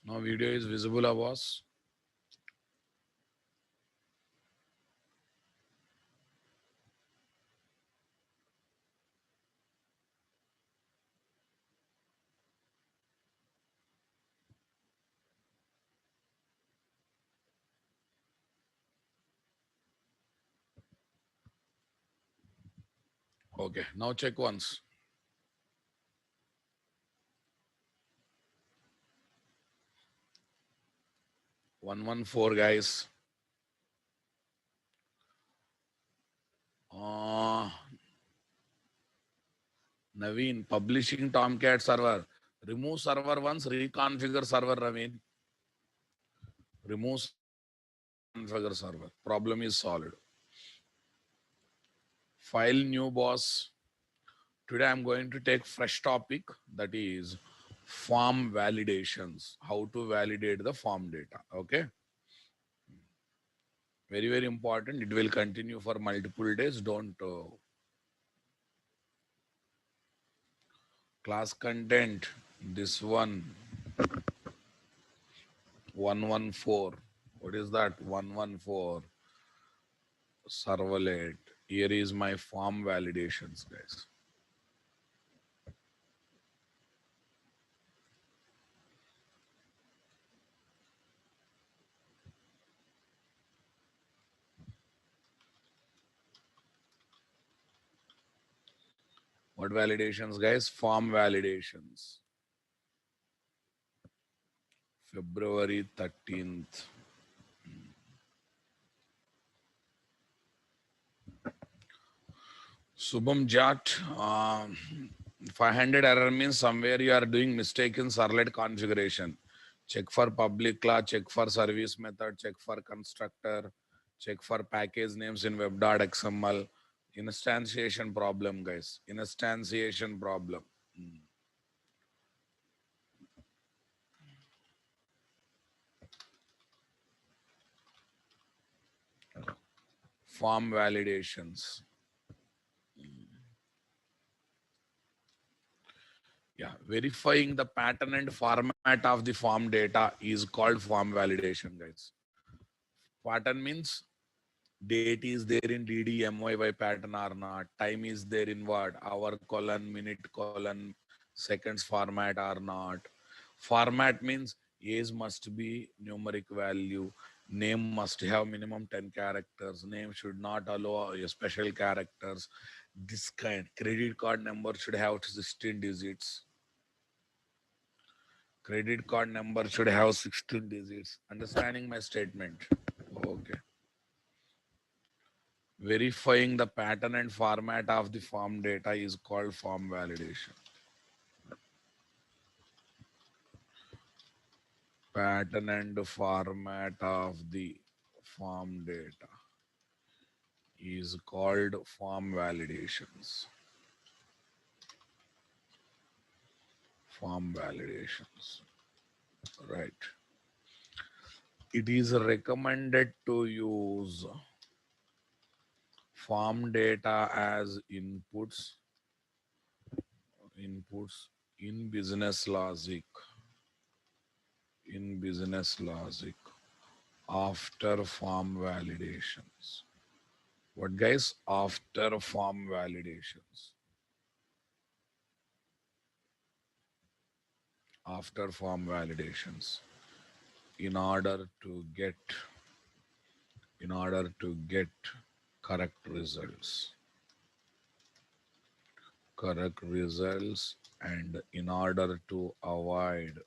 Now video is visible, boss. Okay, now check once. 114 guys. Uh, Naveen, publishing Tomcat server. Remove server once, reconfigure server, Naveen. Remove configure server. Problem is solved. File new boss. Today I'm going to take fresh topic, that is form validations. How to validate the form data. Okay. Very, very important. It will continue for multiple days. Don't class content. This 114. What is that? 114 servlet. Here is my form validations, guys. What validations, guys? Form validations. February 13th. Subham Jat, 500 error means somewhere you are doing mistake in servlet configuration. Check for public class, check for service method, check for constructor, check for package names in web.xml. Instantiation problem, guys. Instantiation problem. Form validations. Yeah, verifying the pattern and format of the form data is called form validation, guys. Pattern means date is there in DDMYY pattern or not. Time is there in what? Hour colon, minute colon, seconds format or not. Format means age must be numeric value. Name must have minimum 10 characters. Name should not allow special characters. This kind. Credit card number should have 16 digits. Credit card number should have 16 digits. Understanding my statement? Okay. Verifying the pattern and format of the form data is called form validation. Pattern and format of the form data is called form validations. Form validations. Right. It is recommended to use form data as inputs in business logic. In business logic after form validations. What, guys? After form validations. After form validations. In order to get correct results. Correct results, and in order to avoid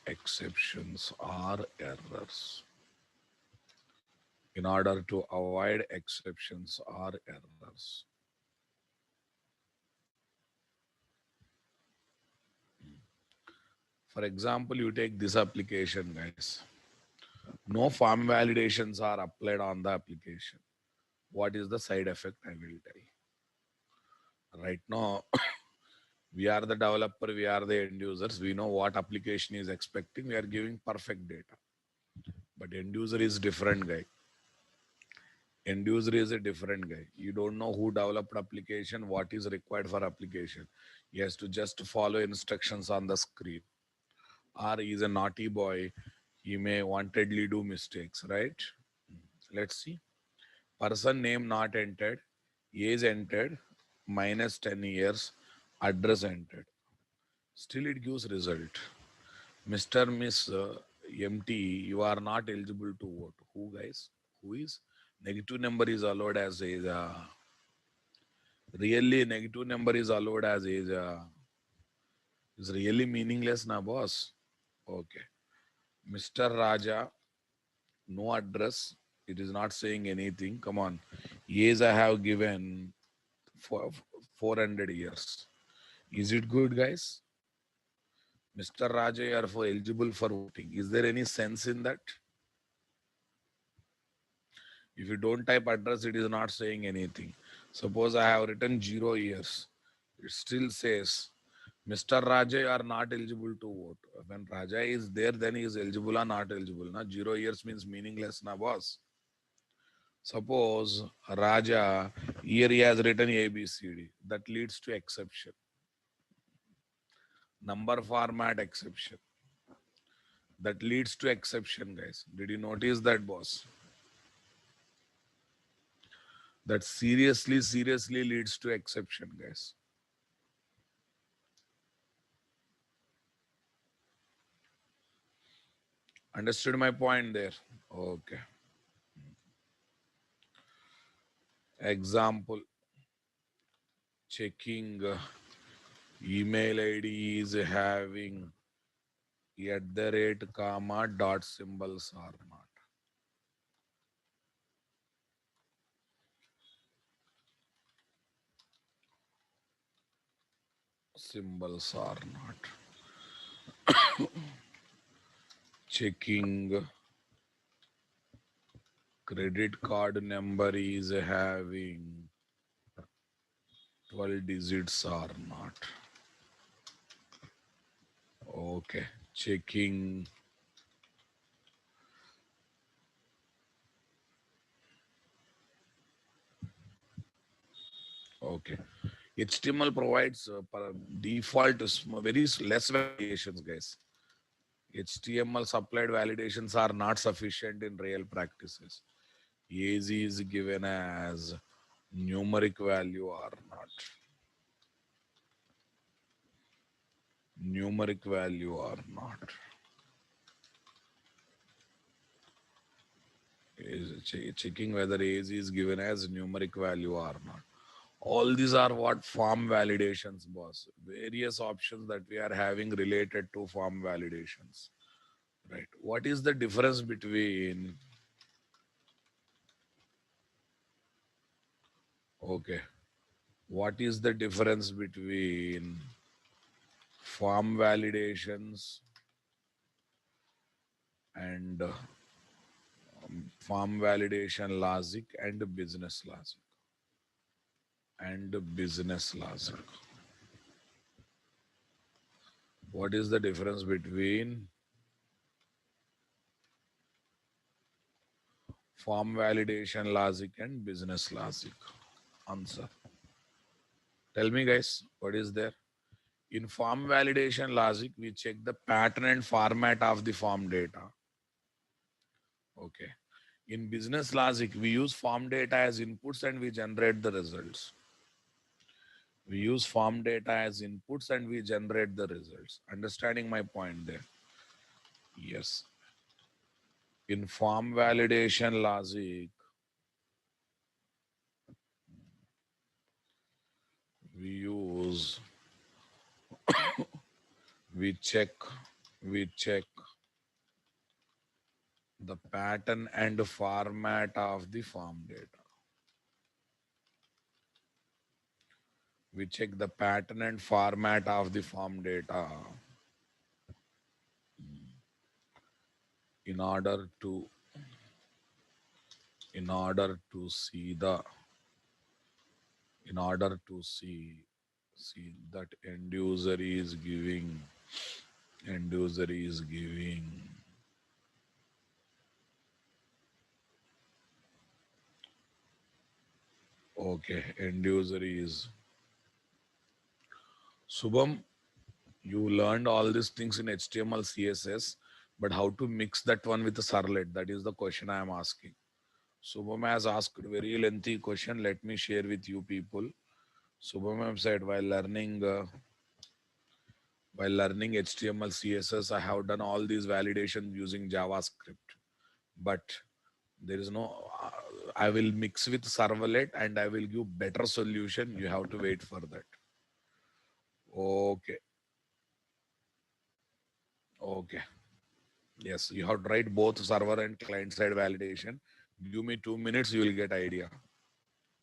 exceptions or errors. In order to avoid exceptions or errors. For example, you take this application, guys. No form validations are applied on the application. What is the side effect? I will tell. Right now, we are the developer, we are the end users. We know what application is expecting. We are giving perfect data. But end user is different guy. End user is a different guy. You don't know who developed application, what is required for application. He has to just follow instructions on the screen. Or he is a naughty boy. He may wantedly do mistakes, right? Let's see. Person name not entered, age entered, minus 10 years, address entered. Still it gives result. Mr. Miss MT, you are not eligible to vote. Who guys? Who is? Negative number is allowed as a really negative number is allowed as is really meaningless na boss. Okay. Mr. Raja, no address. It is not saying anything. Come on. Yes, I have given for 400 years. Is it good, guys? Mr. Raja, you are for eligible for voting. Is there any sense in that? If you don't type address, it is not saying anything. Suppose I have written 0 years. It still says, Mr. Raja, you are not eligible to vote. When Raja is there, then he is eligible or not eligible. Na? 0 years means meaningless, na boss. Suppose Raja, here he has written ABCD. That leads to exception. Number format exception. That leads to exception, guys. Did you notice that, boss? That seriously leads to exception, guys. Understood my point there? Okay. Example, checking email ID is having at the rate comma dot symbols or not. Symbols or not. Checking credit card number is having 12 digits or not. Okay. Checking. Okay. HTML provides default very less validations, guys. HTML supplied validations are not sufficient in real practices. AZ is given as numeric value or not. Numeric value or not. Is checking whether AZ is given as numeric value or not. All these are what form validations, boss. Various options that we are having related to form validations. Right. What is the difference between, okay, what is the difference between form validations and form validation logic and business logic? And business logic. What is the difference between form validation logic and business logic? Answer. Tell me, guys, what is there? In form validation logic, we check the pattern and format of the form data. Okay. In business logic, we use form data as inputs and we generate the results. We use form data as inputs and we generate the results. Understanding my point there? Yes. In form validation logic, we use, we check, we check the pattern and format of the form data. We check the pattern and format of the form data in order to see the see that end user is giving Okay, end user is Subham. You learned all these things in HTML, CSS, but how to mix that one with the servlet? That is the question I am asking. Subham has asked very lengthy question. Let me share with you people. Subham have said while learning HTML, CSS, I have done all these validations using JavaScript, but there is no. I will mix with servlet and I will give better solution. You have to wait for that. Okay, okay. Yes, you have tried both server and client side validation. Give me 2 minutes, you will get idea.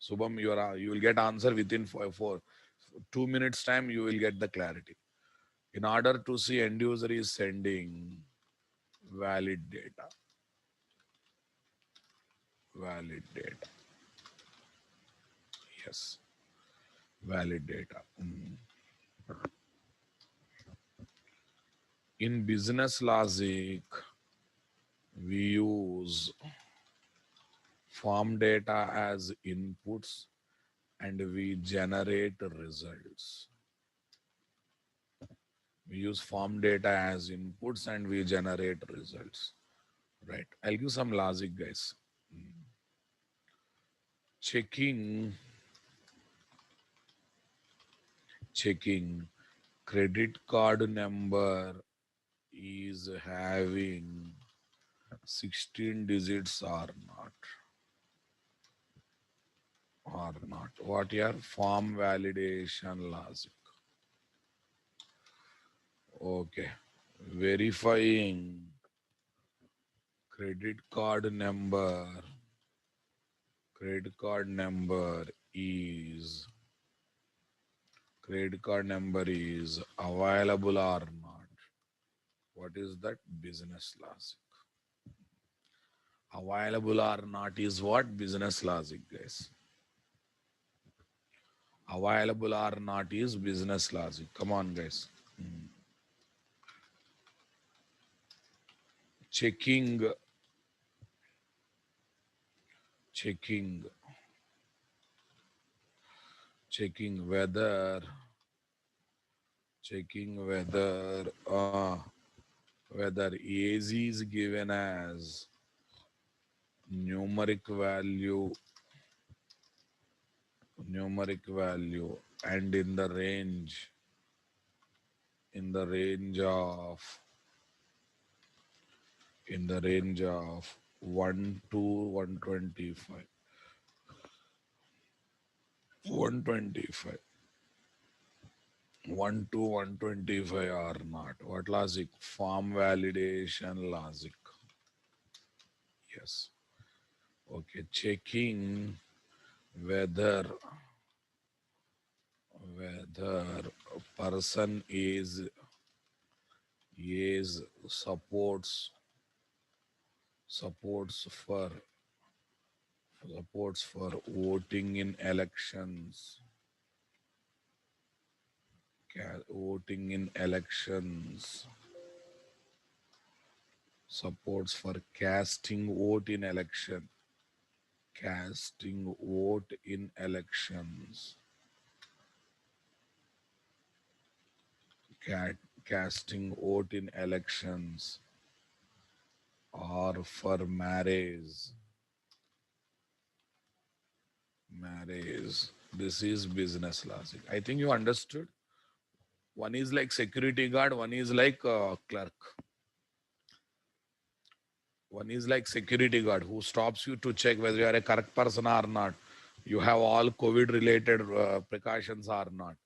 Subham, you will get answer within 2 minutes time. You will get the clarity. In order to see end user is sending valid data, valid data. Yes, valid data. In business logic, we use form data as inputs and we generate results. We use form data as inputs and we generate results. Right. I'll give some logic, guys. Checking, checking credit card number is having 16 digits or not. Or not. What your form validation logic? Okay. Verifying credit card number. Credit card number is credit card number is available or not. What is that? Business logic. Available or not is what? Business logic, guys. Available or not is business logic. Come on, guys. Checking, checking, checking whether, checking whether AZ is given as numeric value, and in the range of 1 to 125, 125, 1 to 125 or not. What logic? Form validation logic. Yes. Okay. Checking whether a person is supports for voting in elections, voting in elections, supports for casting vote in election, casting vote in elections, casting vote in elections, or for marriage. This is business logic. I think you understood. One is like security guard, one is like clerk. One is like security guard who stops you to check whether you are a correct person or not. You have all COVID related precautions or not.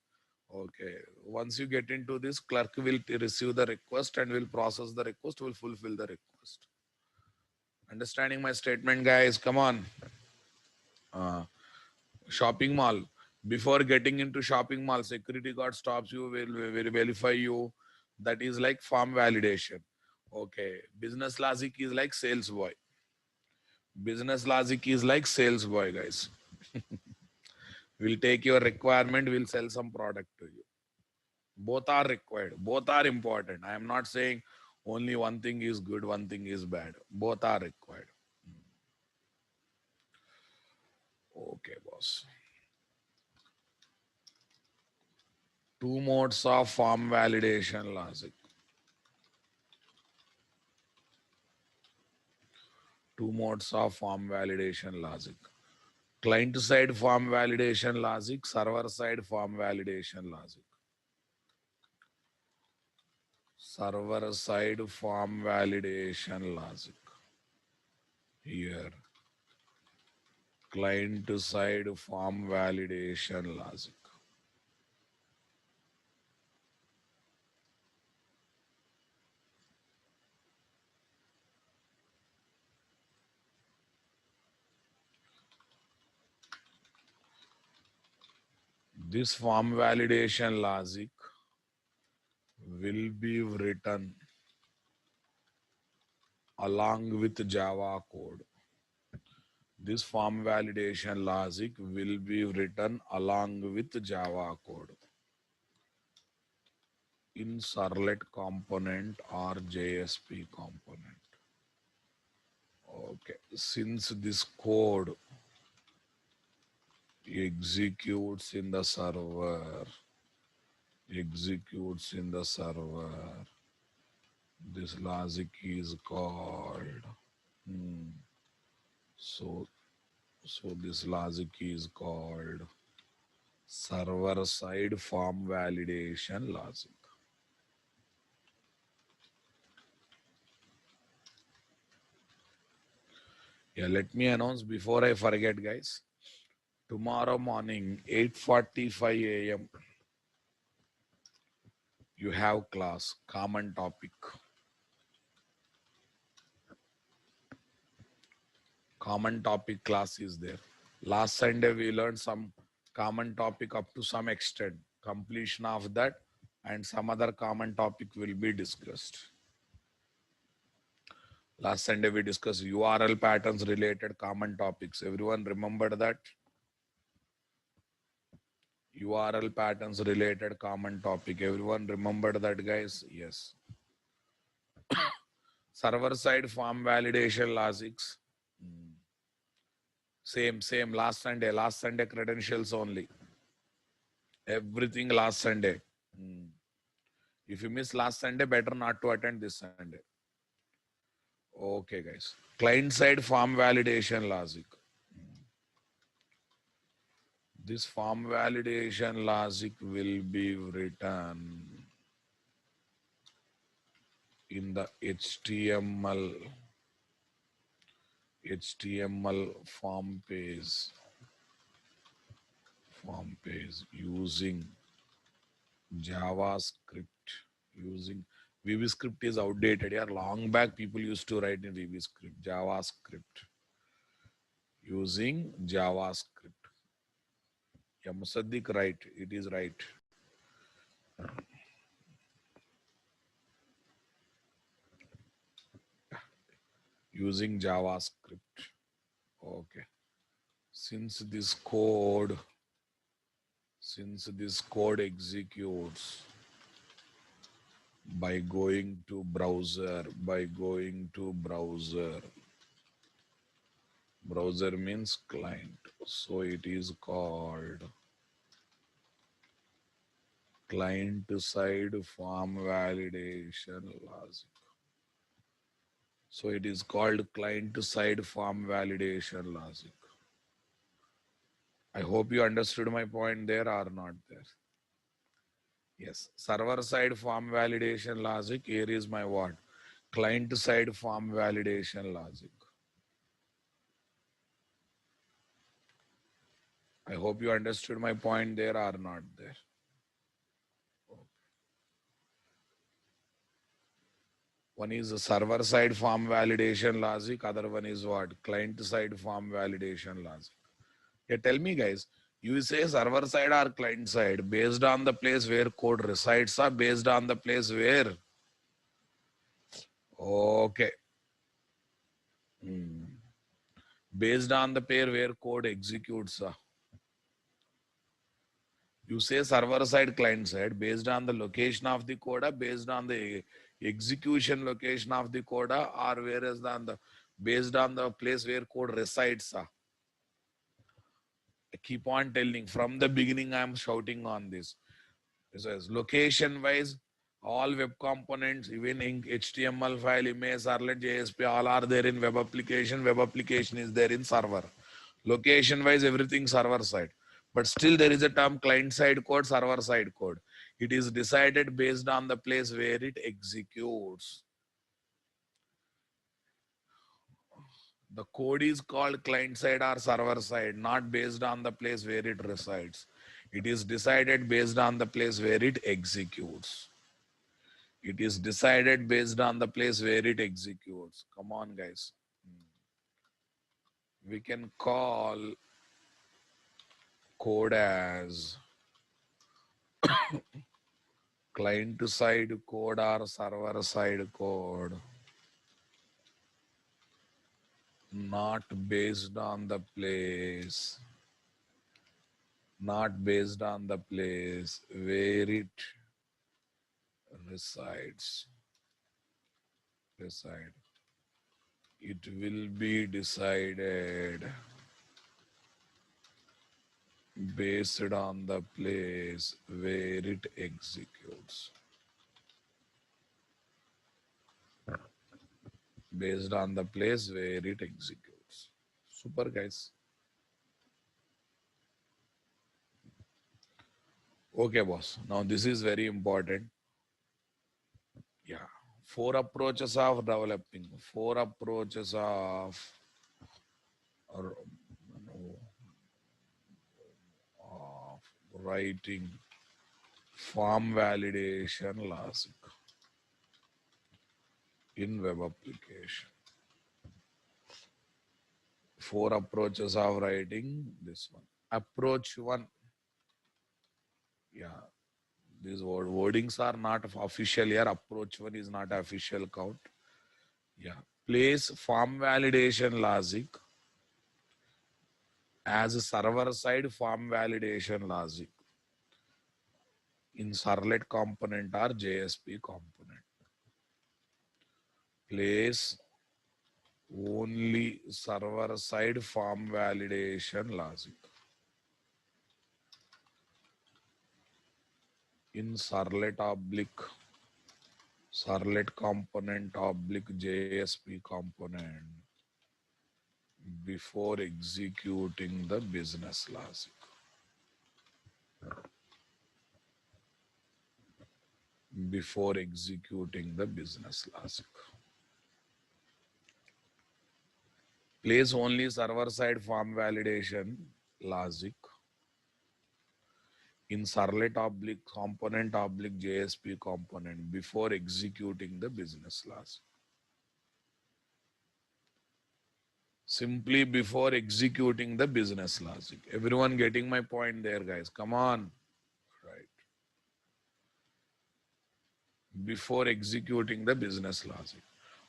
Okay. Once you get into this, clerk will receive the request and will process the request, will fulfill the request. Understanding my statement, guys? Come on. Uh, Shopping mall. Before getting into shopping mall, security guard stops you, will verify you. That is like form validation. Okay. Business logic is like sales boy. Business logic is like sales boy, guys. We'll take your requirement, we'll sell some product to you. Both are required, both are important. I am not saying only one thing is good, one thing is bad. Both are required. Okay, boss. Two modes of form validation logic. Two modes of form validation logic. Client-side form validation logic, server-side form validation logic. Server-side form validation logic. Here, client-side form validation logic. This form validation logic will be written along with Java code. This form validation logic will be written along with Java code in Servlet component or JSP component. Okay, since this code executes in the server, this logic is called, so this logic is called server side form validation logic. Yeah, let me announce before I forget, guys. Tomorrow morning, 8:45 a.m., you have class, common topic. Common topic class is there. Last Sunday, we learned some common topic up to some extent. Completion of that and some other common topic will be discussed. Last Sunday, we discussed URL patterns related common topics. Everyone remembered that? URL patterns related common topic. Everyone remembered that, guys? Yes. Server side form validation logics. Same. Last Sunday credentials only. Everything last Sunday. If you miss last Sunday, better not to attend this Sunday. Okay, guys. Client side form validation logic. This form validation logic will be written in the HTML form page using JavaScript. Using VB script is outdated. Yeah, long back people used to write in VB script, JavaScript. Using JavaScript. Yeah, Musaddiq, right. It is right. Using JavaScript. Okay. Since this code executes by going to browser, browser means client. So it is called client side form validation logic. So it is called client side form validation logic. I hope you understood my point there or not there. Yes, server side form validation logic. Here is my what? Client side form validation logic. I hope you understood my point there or not there. One is the server side form validation logic. Other one is what? Client side form validation logic. Yeah, tell me, guys. You say server side or client side based on the place where code resides or based on the place where? Okay. Based on the pair where code executes. You say server side, client side based on the location of the coda, based on the execution location of the coda, or whereas based on the place where code resides. I keep on telling from the beginning, I am shouting on this. It says location wise, all web components, even in HTML file, image, Servlet, JSP, all are there in web application. Web application is there in server. Location wise, everything server side. But still there is a term client side code, server side code. It is decided based on the place where it executes. The code is called client side or server side, not based on the place where it resides. It is decided based on the place where it executes. It is decided based on the place where it executes. Come on, guys. We can call code as client side code or server side code, not based on the place, not based on the place where it resides. It will be decided based on the place where it executes. Based on the place where it executes. Super, guys. Okay, boss. Now this is very important. Yeah. Four approaches of developing. Four approaches of, or, of writing form validation logic in web application. Four approaches of writing this one. Approach one. Yeah. These wordings are not official here. Approach one is not official count. Yeah. Place form validation logic as a server side form validation logic in Servlet component or JSP component. Place only server side form validation logic in Servlet component oblique JSP component before executing the business logic. Before executing the business logic. Place only server side form validation logic in Servlet oblique component oblique JSP component before executing the business logic. Simply before executing the business logic. Everyone getting my point there, guys? Come on. Right. Before executing the business logic.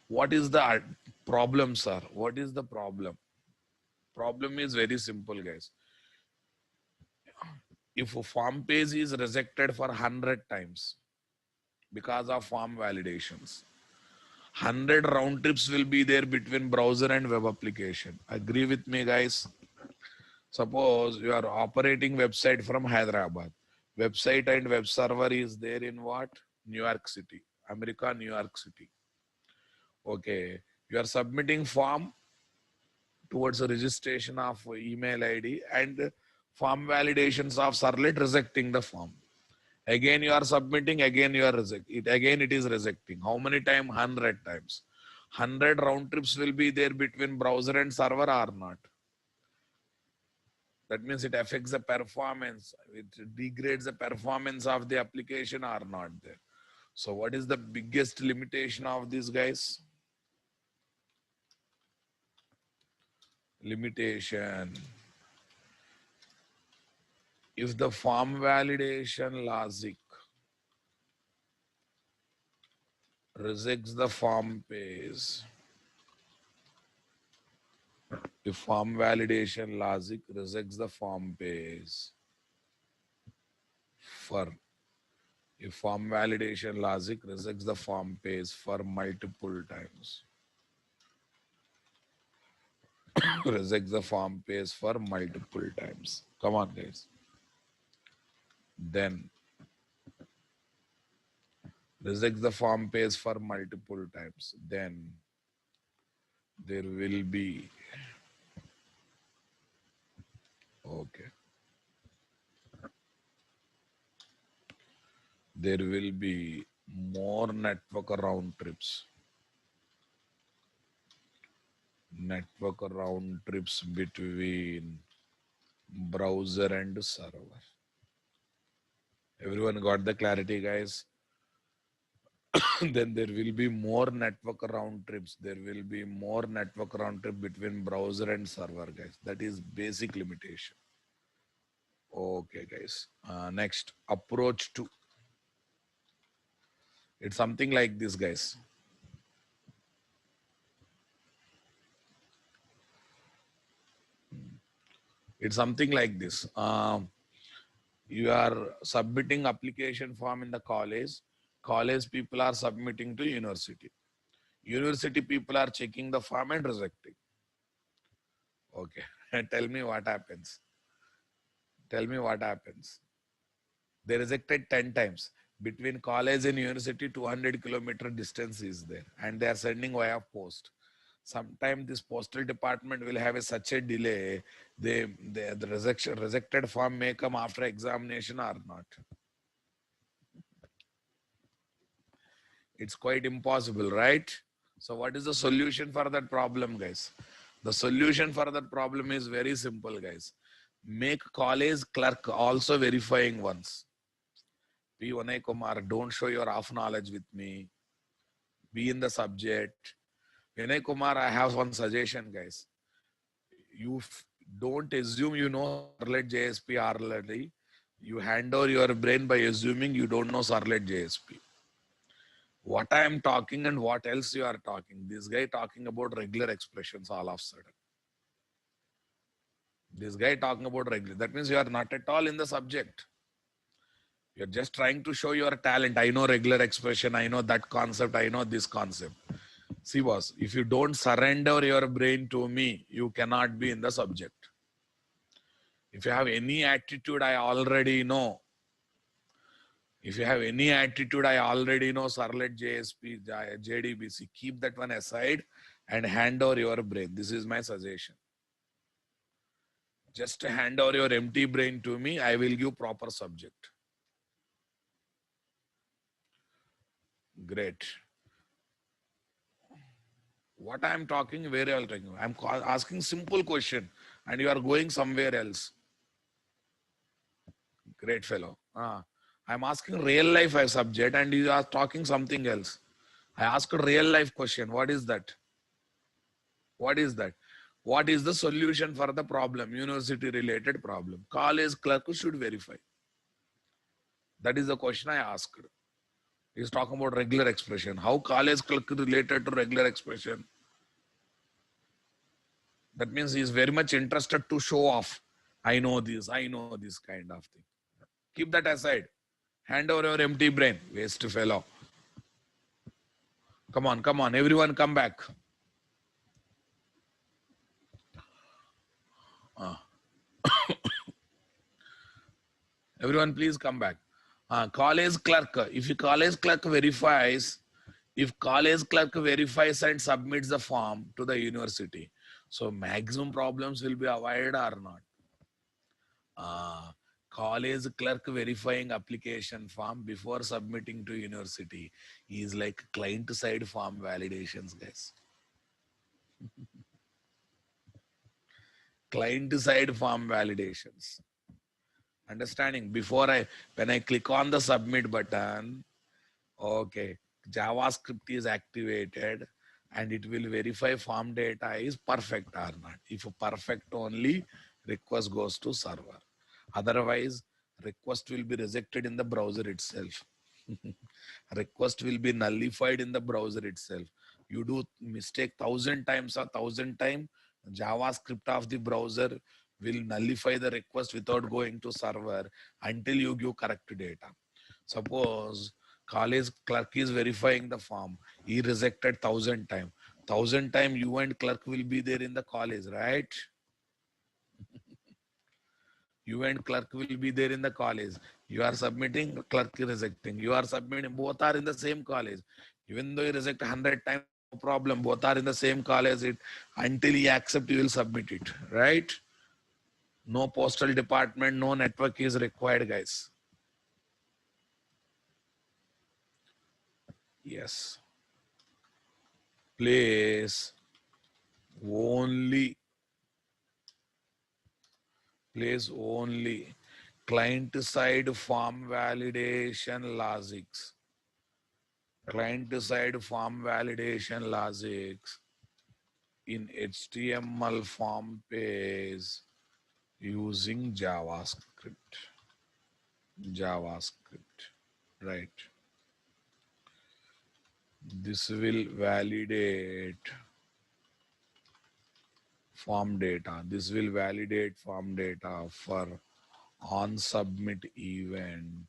What is the problem, sir? What is the problem? Problem is very simple, guys. If a form page is rejected for 100 times because of form validations, 100 round trips will be there between browser and web application. Agree with me, guys? Suppose you are operating website from Hyderabad. Website and web server is there in what? New York City, America, New York City. Okay. You are submitting form towards a registration of email ID and form validations of Servlet rejecting the form. Again you are submitting, again you are rejecting. Again it is rejecting. How many times? 100 times. 100 round trips will be there between browser and server or not. That means it affects the performance. It degrades the performance of the application or not there. So what is the biggest limitation of these guys? Limitation. If the form validation logic rejects the form page, if form validation logic rejects the form page for, if form validation logic rejects the form page for multiple times, rejects the form page for multiple times. Come on, guys. Then rejects the form page for multiple times, then there will be, okay, there will be more network round trips between browser and server. Everyone got the clarity, guys? Then there will be more network round trips. There will be more network round trip between browser and server, guys. That is basic limitation. Okay, guys. Next, approach to. It's something like this, guys. It's something like this. You are submitting application form in the college. College people are submitting to university. University people are checking the form and rejecting. Okay. Tell me what happens. Tell me what happens. They rejected 10 times. Between college and university, 200-kilometer distance is there. And they are sending via post. Sometimes this postal department will have such a delay. The rejected form may come after examination or not. It's quite impossible, right? So what is the solution for that problem, guys? The solution for that problem is very simple, guys. Make college clerk also verifying once. P. Vinay Kumar, don't show your half knowledge with me. Be in the subject. Vinay Kumar, I have one suggestion, guys. You don't assume you know Servlet JSP already. You hand over your brain by assuming you don't know Servlet JSP. What I am talking and what else you are talking. This guy talking about regular expressions all of a sudden. This guy talking about regular. That means you are not at all in the subject. You're just trying to show your talent. I know regular expression. I know that concept. I know this concept. See, boss, if you don't surrender your brain to me, you cannot be in the subject. If you have any attitude, I already know. If you have any attitude, I already know Servlet, JSP, JDBC. Keep that one aside and hand over your brain. This is my suggestion. Just hand over your empty brain to me. I will give proper subject. Great. What I am talking, where I am talking. I am asking simple question and you are going somewhere else. Great fellow. I'm asking real life as subject and you are talking something else. I asked a real life question. What is that? What is that? What is the solution for the problem? University related problem. College clerk should verify. That is the question I asked. He's talking about regular expression. How college clerk related to regular expression? That means he is very much interested to show off. I know this kind of thing. Keep that aside. Hand over your empty brain. Waste fellow. Come on. Everyone come back. Everyone please come back. College clerk. If college clerk verifies and submits the form to the university, so maximum problems will be avoided or not. College clerk verifying application form before submitting to university is like client side form validations, guys. Client side form validations. Understanding? When I click on the submit button, okay, JavaScript is activated and it will verify form data is perfect or not. If perfect only, request goes to server. Otherwise, request will be rejected in the browser itself. Request will be nullified in the browser itself. You do mistake 1,000 times or 1,000 times, JavaScript of the browser will nullify the request without going to server until you give correct data. Suppose college clerk is verifying the form. He rejected 1,000 times. 1,000 times you and clerk will be there in the college, right? You and clerk will be there in the college. You are submitting, clerk is rejecting. You are submitting, both are in the same college. Even though you reject 100 times, no problem. Both are in the same college. Until you accept, you will submit it, right? No postal department, no network is required, guys. Yes. Place only, client side form validation logics. Client side form validation logics in HTML form page using JavaScript. Right? This will validate form data. This will validate form data for on submit event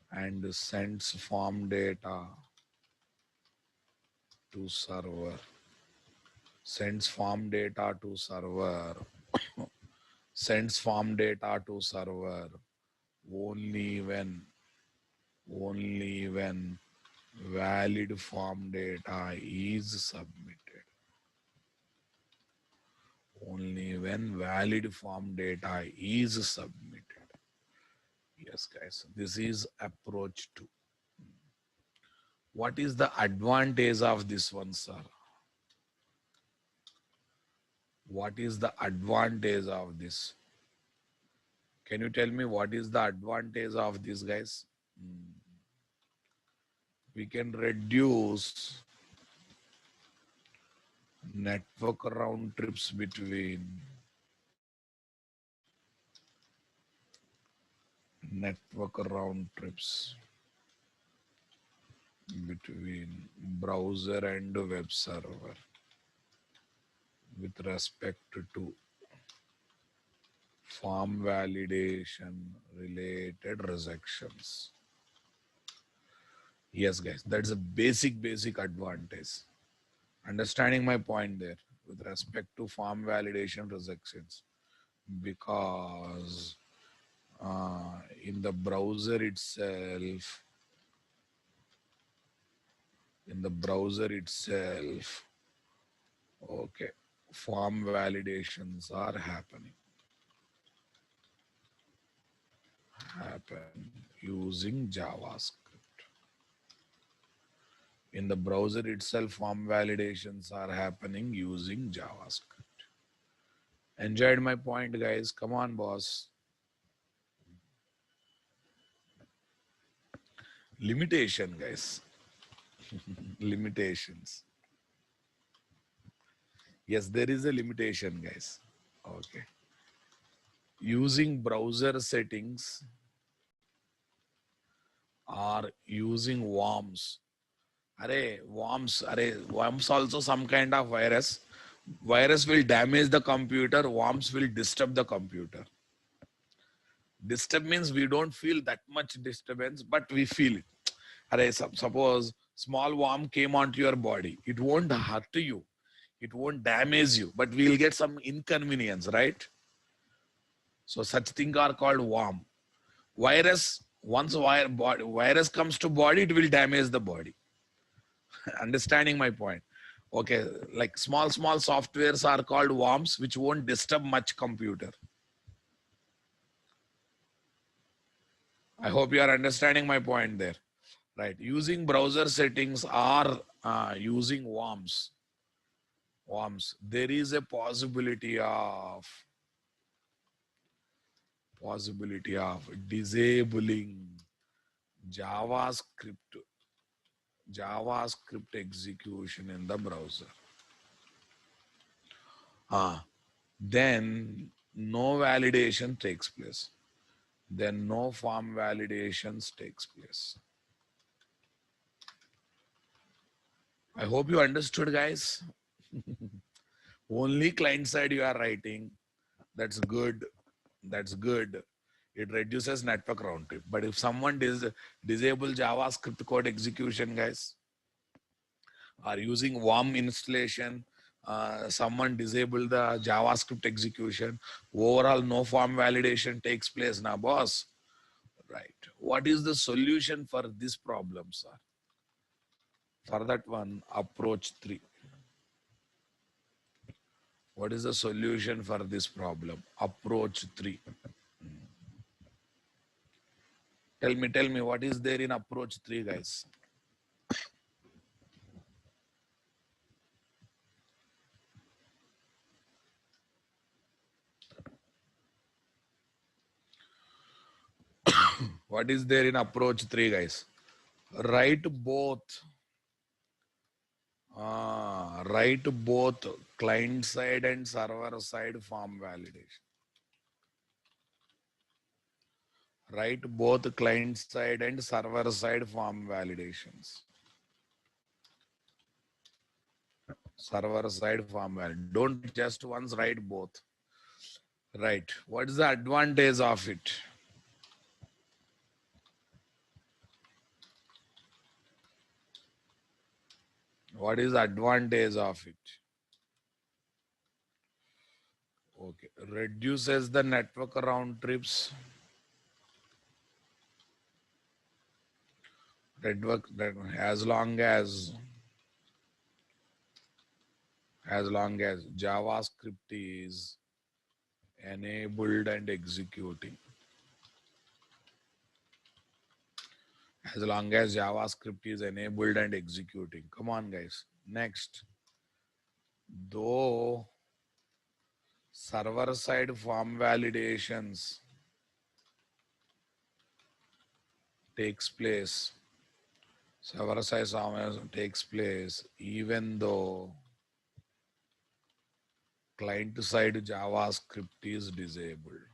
and sends form data to server. Sends form data to server. Sends form data to server only when valid form data is submitted. Only when valid form data is submitted. Yes, guys, this is approach 2. What is the advantage of this one, sir? What is the advantage of this? Can you tell me what is the advantage of this, guys? We can reduce network round trips between browser and web server with respect to form validation related rejections. Yes, guys, that's a basic advantage. Understanding my point there with respect to form validation rejections, because in the browser itself, okay, form validations are happen using JavaScript. In the browser itself, form validations are happening using JavaScript. Enjoyed my point, guys? Come on, boss. Limitation, guys. Limitations. Yes, there is a limitation, guys. Okay. Using browser settings or using worms. Worms also some kind of virus. Virus will damage the computer. Worms will disturb the computer. Disturb means we don't feel that much disturbance, but we feel it. Suppose small worm came onto your body. It won't hurt you. It won't damage you, but we'll get some inconvenience, right? So such things are called worm. Virus, once virus comes to body, it will damage the body. Understanding my point? Okay, like small softwares are called worms, which won't disturb much computer. I hope you are understanding my point there. Right, using browser settings or using worms, there is a possibility of disabling javascript execution in the browser. Then no validation takes place. Then no form validations takes place. I hope you understood, guys. Only client side you are writing. That's good. That's good. It reduces network round trip. But if someone disable JavaScript code execution, guys, or using worm installation, someone disable the JavaScript execution. Overall, no form validation takes place now, boss. Right. What is the solution for this problem, sir? For that one, approach 3. What is the solution for this problem? Approach 3. Tell me, what is there in approach 3, guys? What is there in approach 3, guys? Write both. Write both client side and server side form validation. Write both client side and server side form validations. Server side form validation. Don't just once write both. Right. What is the advantage of it? What is the advantage of it? Okay. Reduces the network round trips. Network as long as JavaScript is enabled and executing. As long as JavaScript is enabled and executing. Come on, guys. Next. Though server side form validations takes place, server side form takes place even though client side JavaScript is disabled.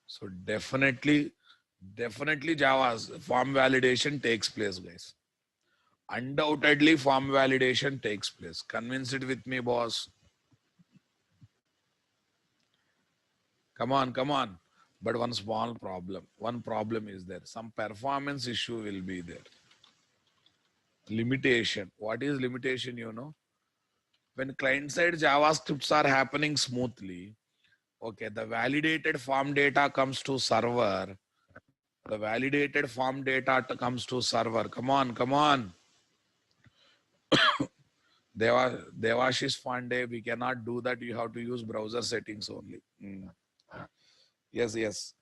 So definitely Java's form validation takes place, guys. Undoubtedly form validation takes place. Convince it with me, boss. Come on, come on. But one problem is there. Some performance issue will be there. Limitation. What is limitation, you know? When client-side JavaScripts are happening smoothly, okay, the validated form data comes to server. The validated form data comes to server. Come on, come on. Devashish Pandey, we cannot do that. You have to use browser settings only. Yes, yes.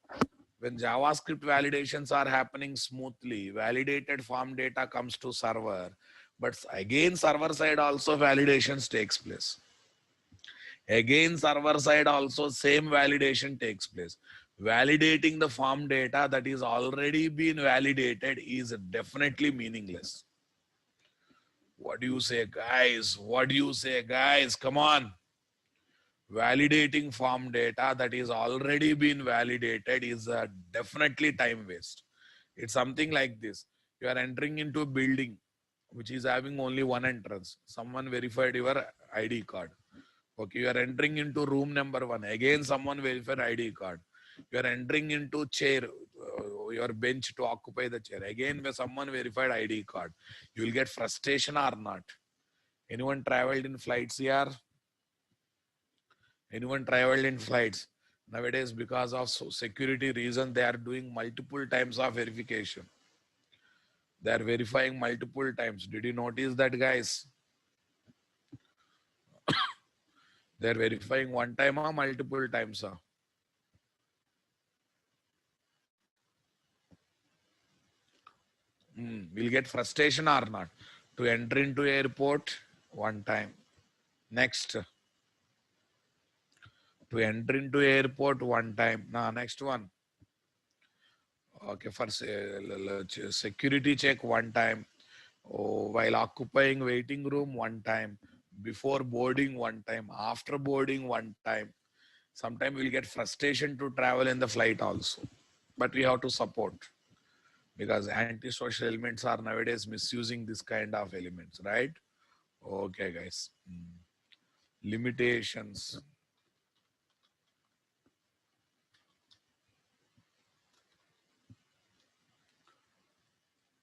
When JavaScript validations are happening smoothly, validated form data comes to server, but again server side also validations takes place. Again server side also same validation takes place. Validating the form data that is already been validated is definitely meaningless. What do you say, guys? What do you say, guys? Come on. Validating form data that is already been validated is definitely time waste. It's something like this. You are entering into a building which is having only one entrance. Someone verified your ID card. Okay, you are entering into room number 1. Again, someone verified ID card. You are entering into chair, your bench to occupy the chair. Again, where someone verified ID card. You will get frustration or not. Anyone traveled in flights here? Anyone traveled in flights? Nowadays, because of security reason, they are doing multiple times of verification. They are verifying multiple times. Did you notice that, guys? They are verifying one time or multiple times. Will get frustration or not. To enter into airport, one time. Next. To enter into airport, one time. Now, next one. Okay, for security check, one time. Oh, while occupying waiting room, one time. Before boarding, one time. After boarding, one time. Sometimes we'll get frustration to travel in the flight also. But we have to support because antisocial elements are nowadays misusing this kind of elements, right? Okay, guys. Limitations.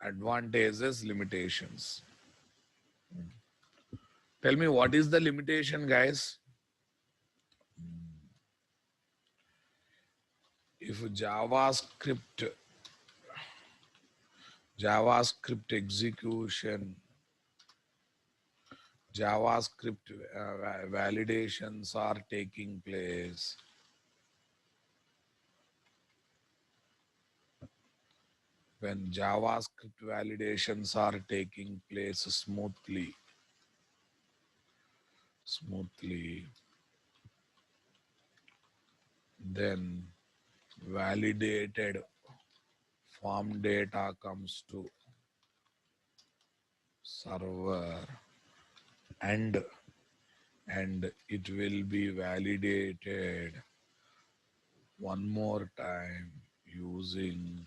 Advantages, limitations. Tell me what is the limitation, guys? If JavaScript execution, JavaScript validations are taking place, when JavaScript validations are taking place smoothly, then validated form data comes to server and it will be validated one more time using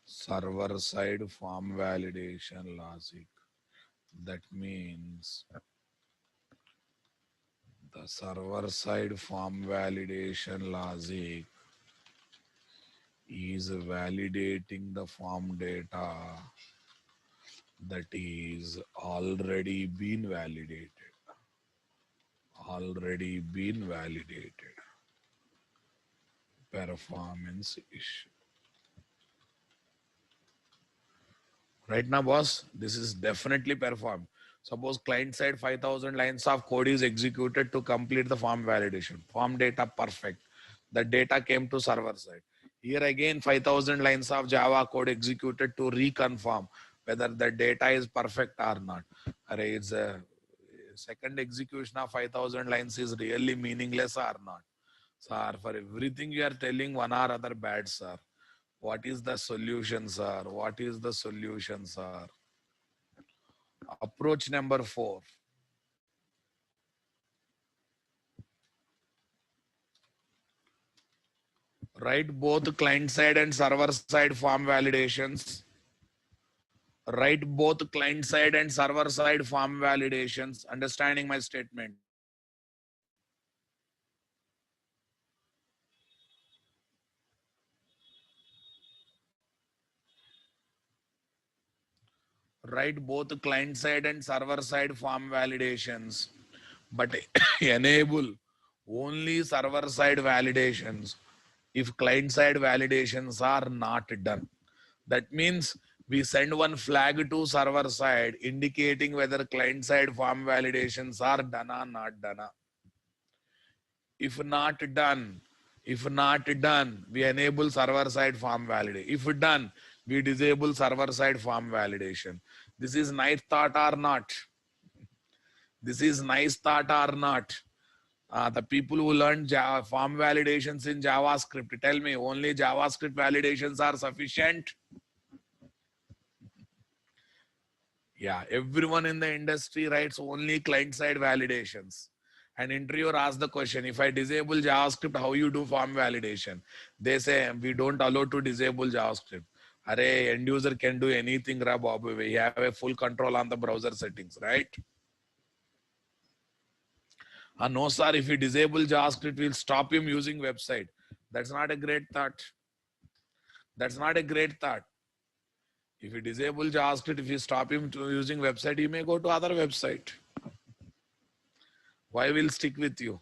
server side form validation logic. That means the server side form validation logic is validating the form data that is already been validated. Performance issue. Right now, boss, this is definitely performed. Suppose client side 5,000 lines of code is executed to complete the form validation. Form data perfect. The data came to server side. Here again 5,000 lines of Java code executed to reconfirm whether the data is perfect or not. Array, it's a second execution of 5,000 lines is really meaningless or not. Sir, for everything you are telling one or other bad, sir. What is the solution, sir? What is the solution, sir? Approach number 4. Write both client side and server side form validations. Write both client side and server side form validations. Understanding my statement. Write both client side and server side form validations, but enable only server side validations if client side validations are not done. That means we send one flag to server side indicating whether client side form validations are done or not done. If not done, we enable server side form validation. If done, we disable server side form validation. This is nice thought or not? This is nice thought or not? The people who learned form validations in JavaScript, tell me, only JavaScript validations are sufficient? Yeah, everyone in the industry writes only client-side validations. An interviewer asks the question, if I disable JavaScript, how you do form validation? They say, we don't allow to disable JavaScript. Array, end user can do anything, Bob. We have a full control on the browser settings, right? No, sir, if we disable JavaScript, we'll stop him using website. That's not a great thought. That's not a great thought. If you disable JavaScript, if you stop him to using website, he may go to other website. Why will stick with you?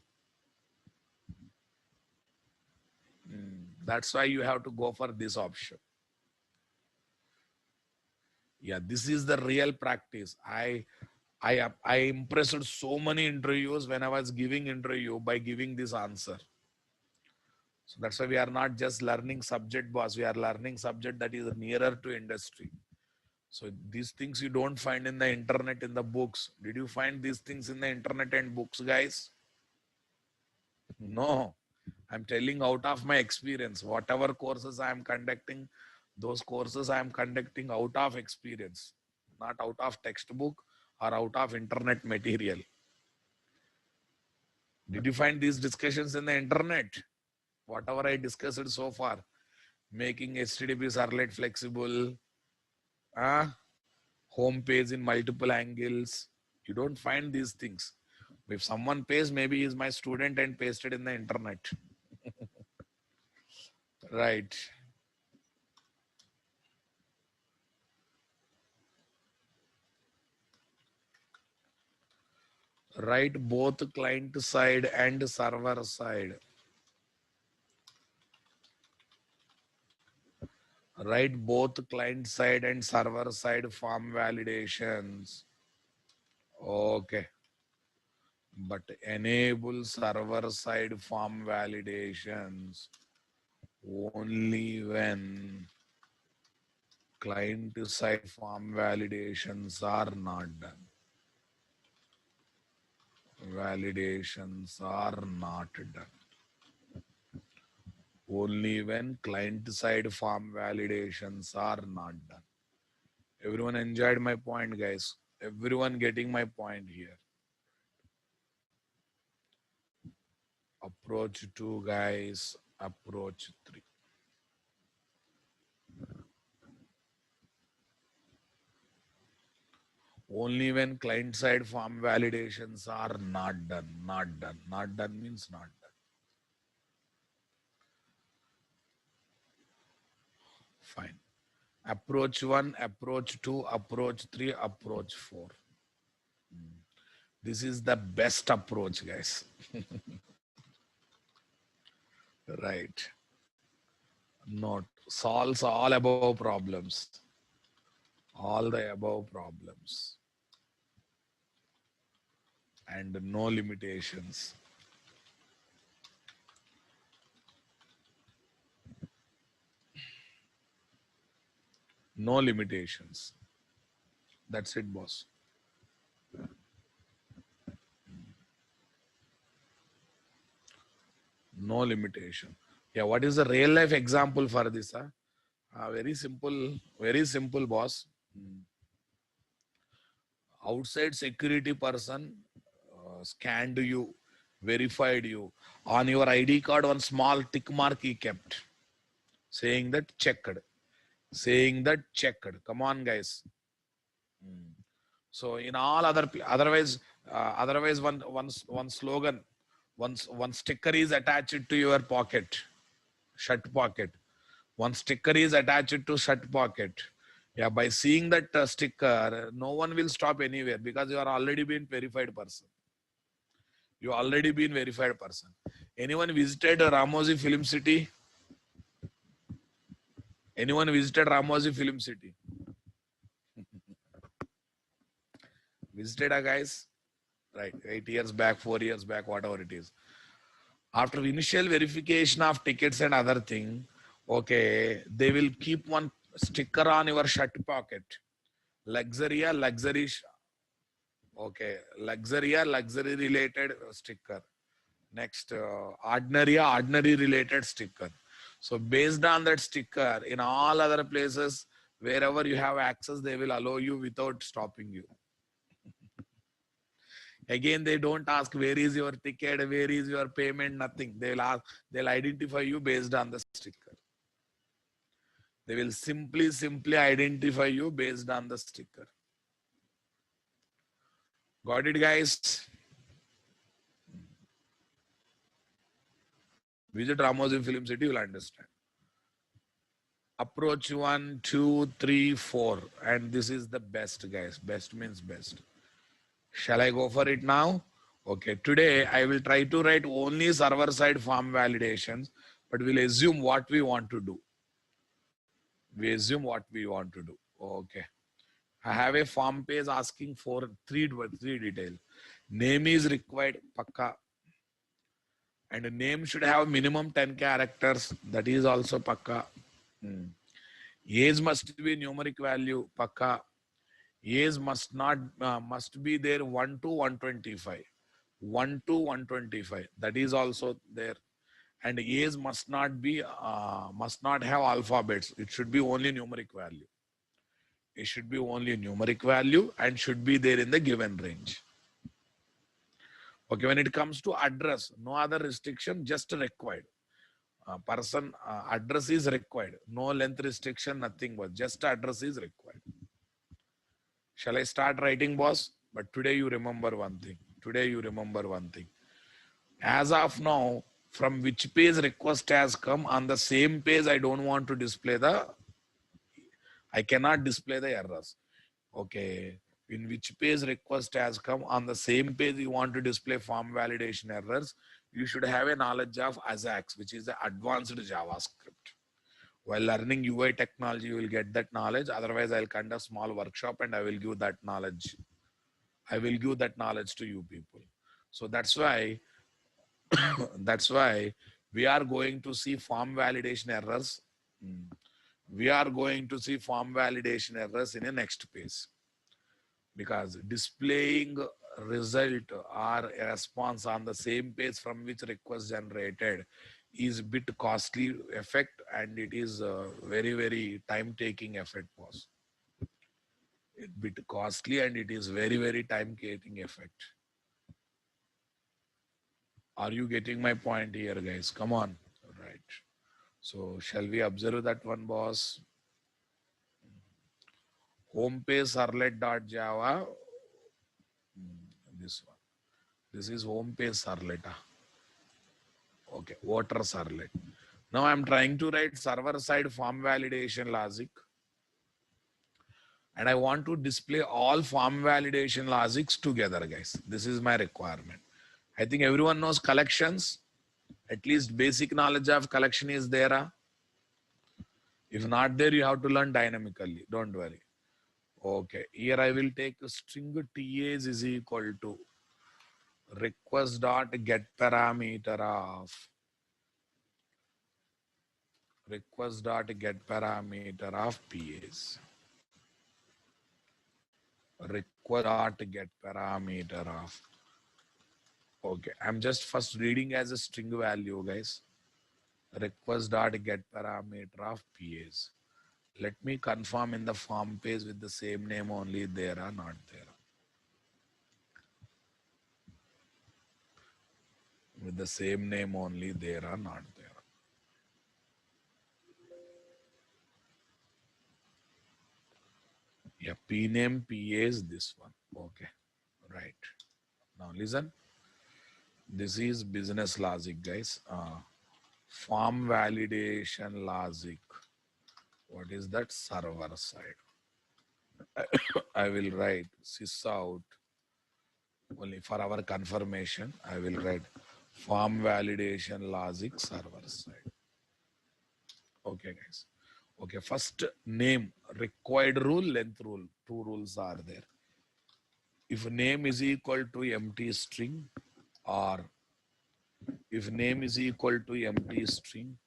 That's why you have to go for this option. Yeah, this is the real practice. I impressed so many interviews when I was giving interview by giving this answer. So that's why we are not just learning subject, boss. We are learning subject that is nearer to industry. So these things you don't find in the internet, in the books. Did you find these things in the internet and books, guys? No. I'm telling out of my experience. Whatever courses I am conducting, those courses I am conducting out of experience, not out of textbook or out of internet material. Did you find these discussions in the internet? Whatever I discussed so far, making HTTP servlet flexible, home page in multiple angles. You don't find these things. If someone pays, maybe he's my student and pasted in the internet. Right. Write both client side and server side. Write both client side and server side form validations. Okay. But enable server side form validations only when client side form validations are not done. Validations are not done. Only when client side form validations are not done. Everyone enjoyed my point, guys. Everyone getting my point here. Approach 2, guys. Approach 3. Only when client side form validations are not done. Not done. Not done means not done. Fine. Approach 1, approach 2, approach 3, approach 4. This is the best approach, guys. Right. Note. Solves all above problems. All the above problems. And no limitations. No limitations. That's it, boss. No limitation. Yeah, what is the real life example for this? Huh? Very simple, boss. Outside security person scanned you, verified you. On your ID card, one small tick mark he kept, saying that checked. Saying that checked. Come on, guys. So in all otherwise one slogan, one sticker is attached to your pocket, shirt pocket. One sticker is attached to shirt pocket. Yeah, by seeing that sticker, no one will stop anywhere because you are already been verified person. You already been verified person. Anyone visited Ramosi Film City? Anyone visited Ramosi Film City? Visited, guys? Right, 8 years back, 4 years back, whatever it is. After initial verification of tickets and other thing, okay, they will keep one sticker on your shirt pocket. Luxuria, luxury, okay, luxuria, luxury related sticker. Next, ordinary related sticker. So based on that sticker, in all other places, wherever you have access, they will allow you without stopping you. Again, they don't ask where is your ticket, where is your payment, nothing. They will ask, they'll identify you based on the sticker. They will simply identify you based on the sticker. Got it, guys? Visit Ramosi Film City, you'll understand. Approach 1, 2, 3, 4. And this is the best, guys. Best means best. Shall I go for it now? Okay, today I will try to write only server side form validations, but we'll assume what we want to do. We assume what we want to do. Okay. I have a form page asking for three details. Name is required, pakka. And a name should have minimum 10 characters. That is also pakka. Age must be numeric value, pakka. Age must be there 1 to 125. 1 to 125. That is also there. And age must not have alphabets. It should be only numeric value. It should be only numeric value and should be there in the given range. Okay, when it comes to address, no other restriction, just required. Person address is required. No length restriction, nothing but just address is required. Shall I start writing, boss? But today you remember one thing. Today you remember one thing. As of now, from which page request has come, on the same page, I don't want to display I cannot display the errors. Okay. in which page request has come. On the same page you want to display form validation errors, you should have a knowledge of AJAX, which is the advanced JavaScript. While learning UI technology, you will get that knowledge. Otherwise, I'll conduct a small workshop and I will give that knowledge. I will give that knowledge to you people. So that's why, that's why we are going to see form validation errors. We are going to see form validation errors in the next page, because displaying result or a response on the same page from which request generated is bit costly effect, and it is a very time taking effect was. It bit costly and it is very time taking effect. Are you getting my point here, guys? Come on. Right. So shall we observe that one, boss? Home page servlet.java. This one. This is home page servlet. Okay, water servlet. Now I'm trying to write server side form validation logic, and I want to display all form validation logics together, guys. This is my requirement. I think everyone knows collections. At least basic knowledge of collection is there. If not there, you have to learn dynamically. Don't worry. Okay, here I will take a string TAs is equal to request dot get parameter of PAs. Request dot get parameter of. Okay, I'm just first reading as a string value, guys. Request dot get parameter of PAs. Let me confirm in the form page with the same name only there or not there. With the same name only there or not there. Yeah, P name PA is this one. Okay, right. Now listen. This is business logic, guys. Form validation logic. What is that? Server side. I will write sys out only for our confirmation. I will write form validation logic server side. Okay, guys. Okay, first name, required rule, length rule. Two rules are there. If name is equal to empty string, or if name is equal to empty string,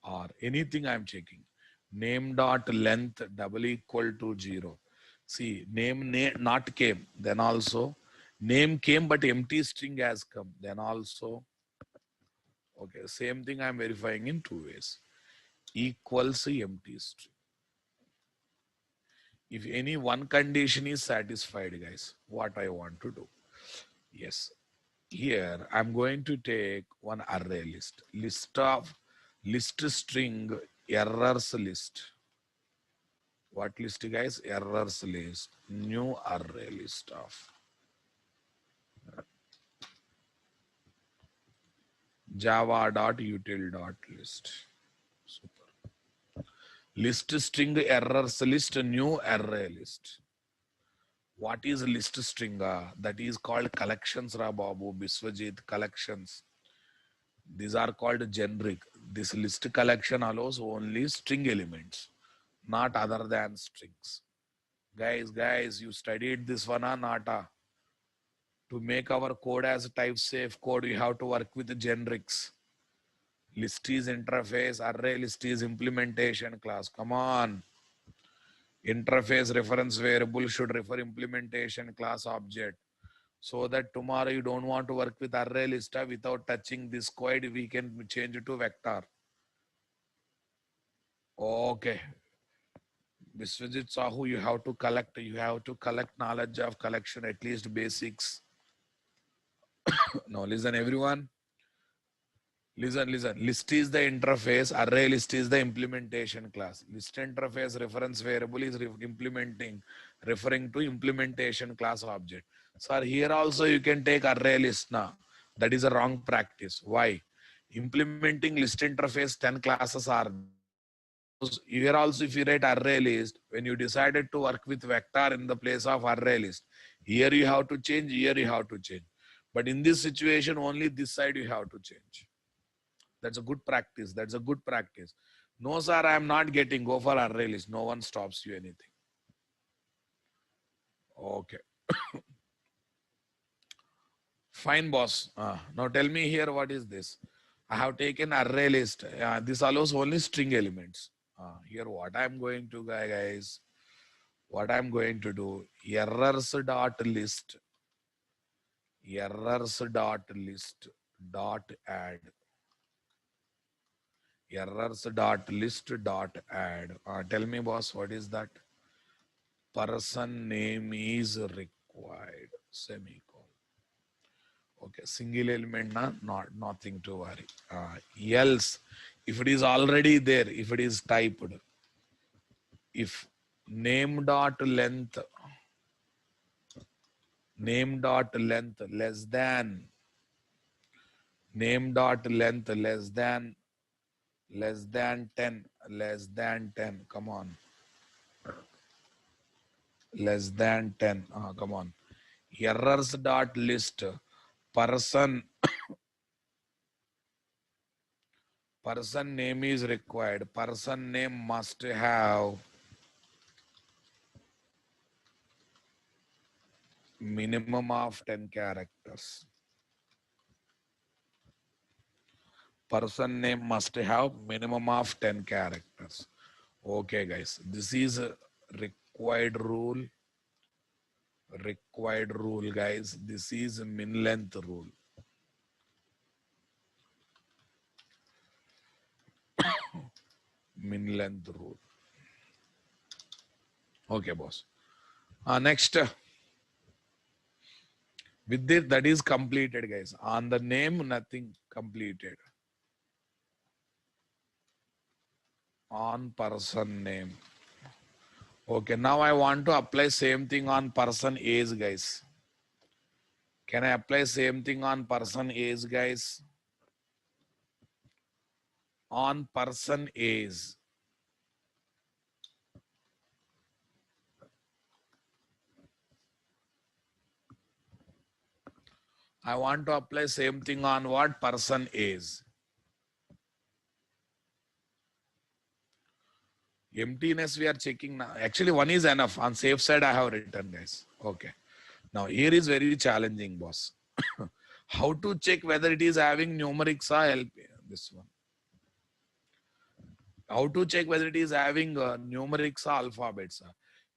or anything I'm checking, name dot length double equal to 0. See, name not came, then also name came but empty string has come, then also. Okay, same thing I'm verifying in two ways. Equals empty string. If any one condition is satisfied, guys, what I want to do? Yes, here I'm going to take one array list string errors list. What list, guys? Errors list. New array list of java.util.list. Super. List string errors list, new array list. What is list string? That is called collections, Babu, Biswajit, collections. These are called generic. This list collection allows only string elements, not other than strings. Guys, you studied this one or not? To make our code as type safe code, we have to work with generics. List is interface, array list is implementation class. Come on. Interface reference variable should refer implementation class object. So that tomorrow you don't want to work with array list without touching this code, we can change it to vector. Okay. Biswajit Sahu, you have to collect knowledge of collection, at least basics. Now listen everyone. Listen. List is the interface, array list is the implementation class. List interface reference variable is referring to implementation class object. So here also you can take array list now. That is a wrong practice. Why? Implementing list interface 10 classes are there. here also if you write array list, when you decided to work with vector in the place of array list, here you have to change, here you have to change. But in this situation, only this side you have to change. That's a good practice. That's a good practice. No, sir, I am not getting. Go for array list. No one stops you anything. Okay. Fine, boss. Now tell me here, what is this? I have taken array list. This allows only string elements. Here, what I'm going to, guys, what I'm going to do, errors dot list dot add errors dot list dot add. Tell me, boss, what is that? Person name is required, semicolon. Okay, single element, not nothing to worry. Else, if it is already there, if it is typed, if name dot length less than name dot length less than 10, come on, less than 10, come on, errors dot list person name is required. Person name must have minimum of 10 characters. Person name must have minimum of 10 characters. Okay, guys, this is a required rule. Required rule, guys. This is a min length rule. Min length rule. Okay, boss. Next, with this, that is completed, guys. On the name, nothing completed. On person name. Okay, now I want to apply same thing on person age, guys. Can I apply same thing on person age, guys? On person age. I want to apply same thing on what? Person age. Emptiness we are checking now. Actually, one is enough. On safe side, I have written, guys. Okay. Now, here is very challenging, boss. How to check whether it is having numerics or LP? This one. How to check whether it is having numerics or alphabets?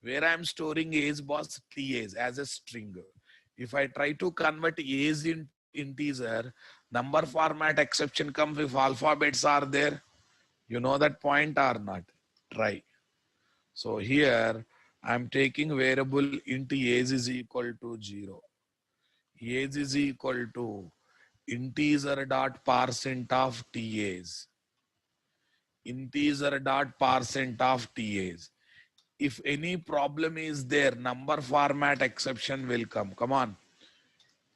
Where I am storing age, boss, TAs as a string. If I try to convert age into integer, number format exception comes if alphabets are there. You know that point or not? Try. So here I'm taking variable int age is equal to 0. Age is equal to integer dot percent of TAs. Integer dot percent of TAs. If any problem is there, number format exception will come. Come on.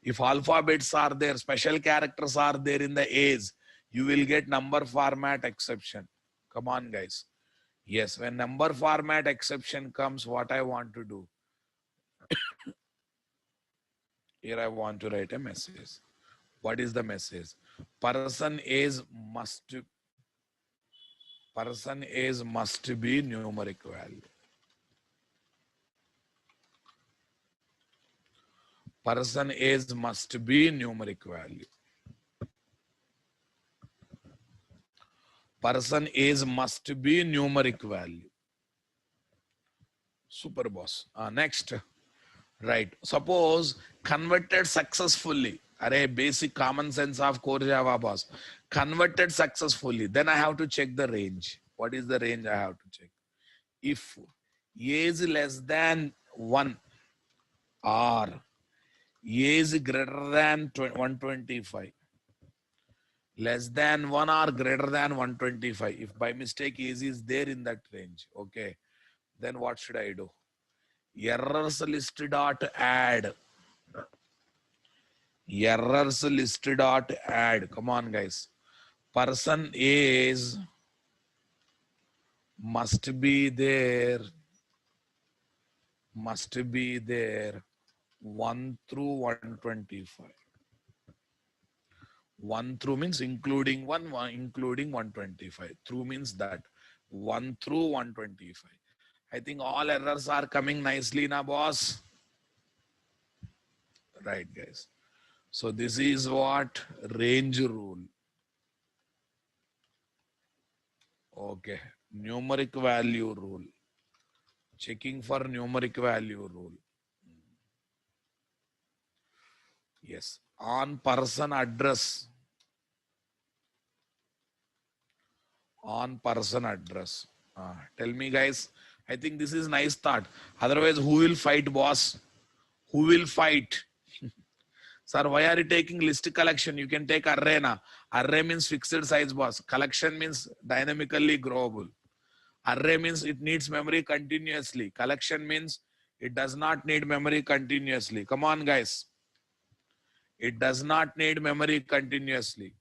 If alphabets are there, special characters are there in the age, you will get number format exception. Come on, guys. Yes, when number format exception comes, what I want to do? Here I want to write a message. What is the message? Person age must be numeric value. Person age must be numeric value. Person age must be numeric value. Super, boss. Next, right. Suppose converted successfully. Array, basic common sense of core Java, boss. Converted successfully. Then I have to check the range. What is the range I have to check? If age less than 1 or age greater than 125, less than 1 or greater than 125, if by mistake age is there in that range, okay, then what should I do? Errors list dot add. Errors list dot add. Come on, guys. Person is must be there 1 through 125. 1 through means including including 125. Through means that 1 through 125. I think all errors are coming nicely now, boss. Right, guys. So this is what range rule. Okay. Numeric value rule. Checking for numeric value rule. Yes. On person address. On person address. Tell me, guys. I think this is nice thought. Otherwise, who will fight, boss? Who will fight? Sir, why are you taking list collection? You can take array na. Array means fixed size, boss. Collection means dynamically growable. Array means it needs memory continuously. Collection means it does not need memory continuously. Come on, guys. It does not need memory continuously.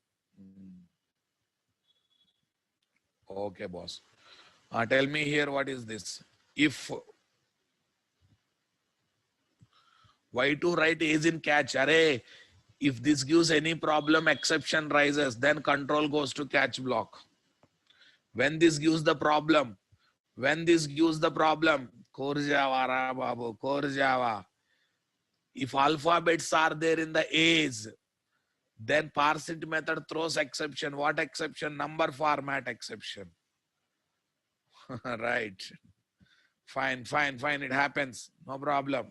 Okay, boss. Tell me here, what is this? If why to write is in catch? Array, if this gives any problem, exception rises, then control goes to catch block. When this gives the problem, core Java, babu, core Java. If alphabets are there in the A's, then parse it method throws exception. What exception? Number format exception. Right. Fine. It happens. No problem.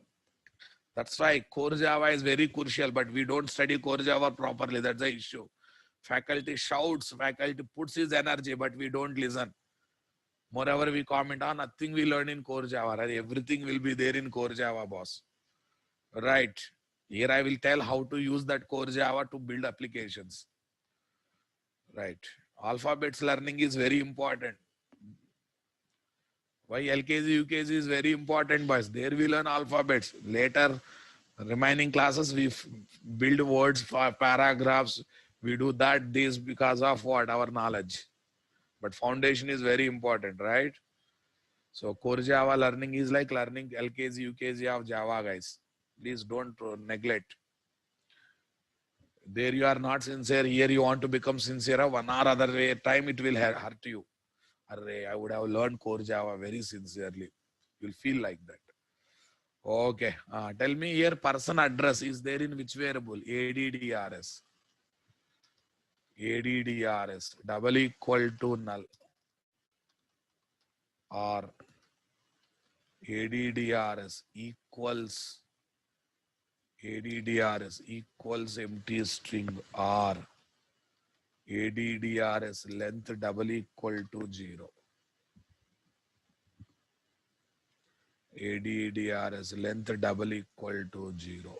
That's why core Java is very crucial, but we don't study core Java properly. That's the issue. Faculty shouts, faculty puts his energy, but we don't listen. Moreover, we comment on nothing we learn in core Java. Right? Everything will be there in core Java, boss. Right. Here I will tell how to use that core Java to build applications. Right. Alphabets learning is very important. Why LKG, UKG is very important, boys. There we learn alphabets. Later, remaining classes, we build words for paragraphs. We do that this because of what? Our knowledge. But foundation is very important, right? So core Java learning is like learning LKG, UKG of Java, guys. Please don't neglect. There you are not sincere. Here you want to become sincere. One or other way time it will hurt you. Array, I would have learned core Java very sincerely. You'll feel like that. Okay. Tell me here, person address is there in which variable? ADDRS. ADDRS double equal to null or ADDRS equals empty string or ADDRS length double equal to 0. ADDRS length double equal to 0.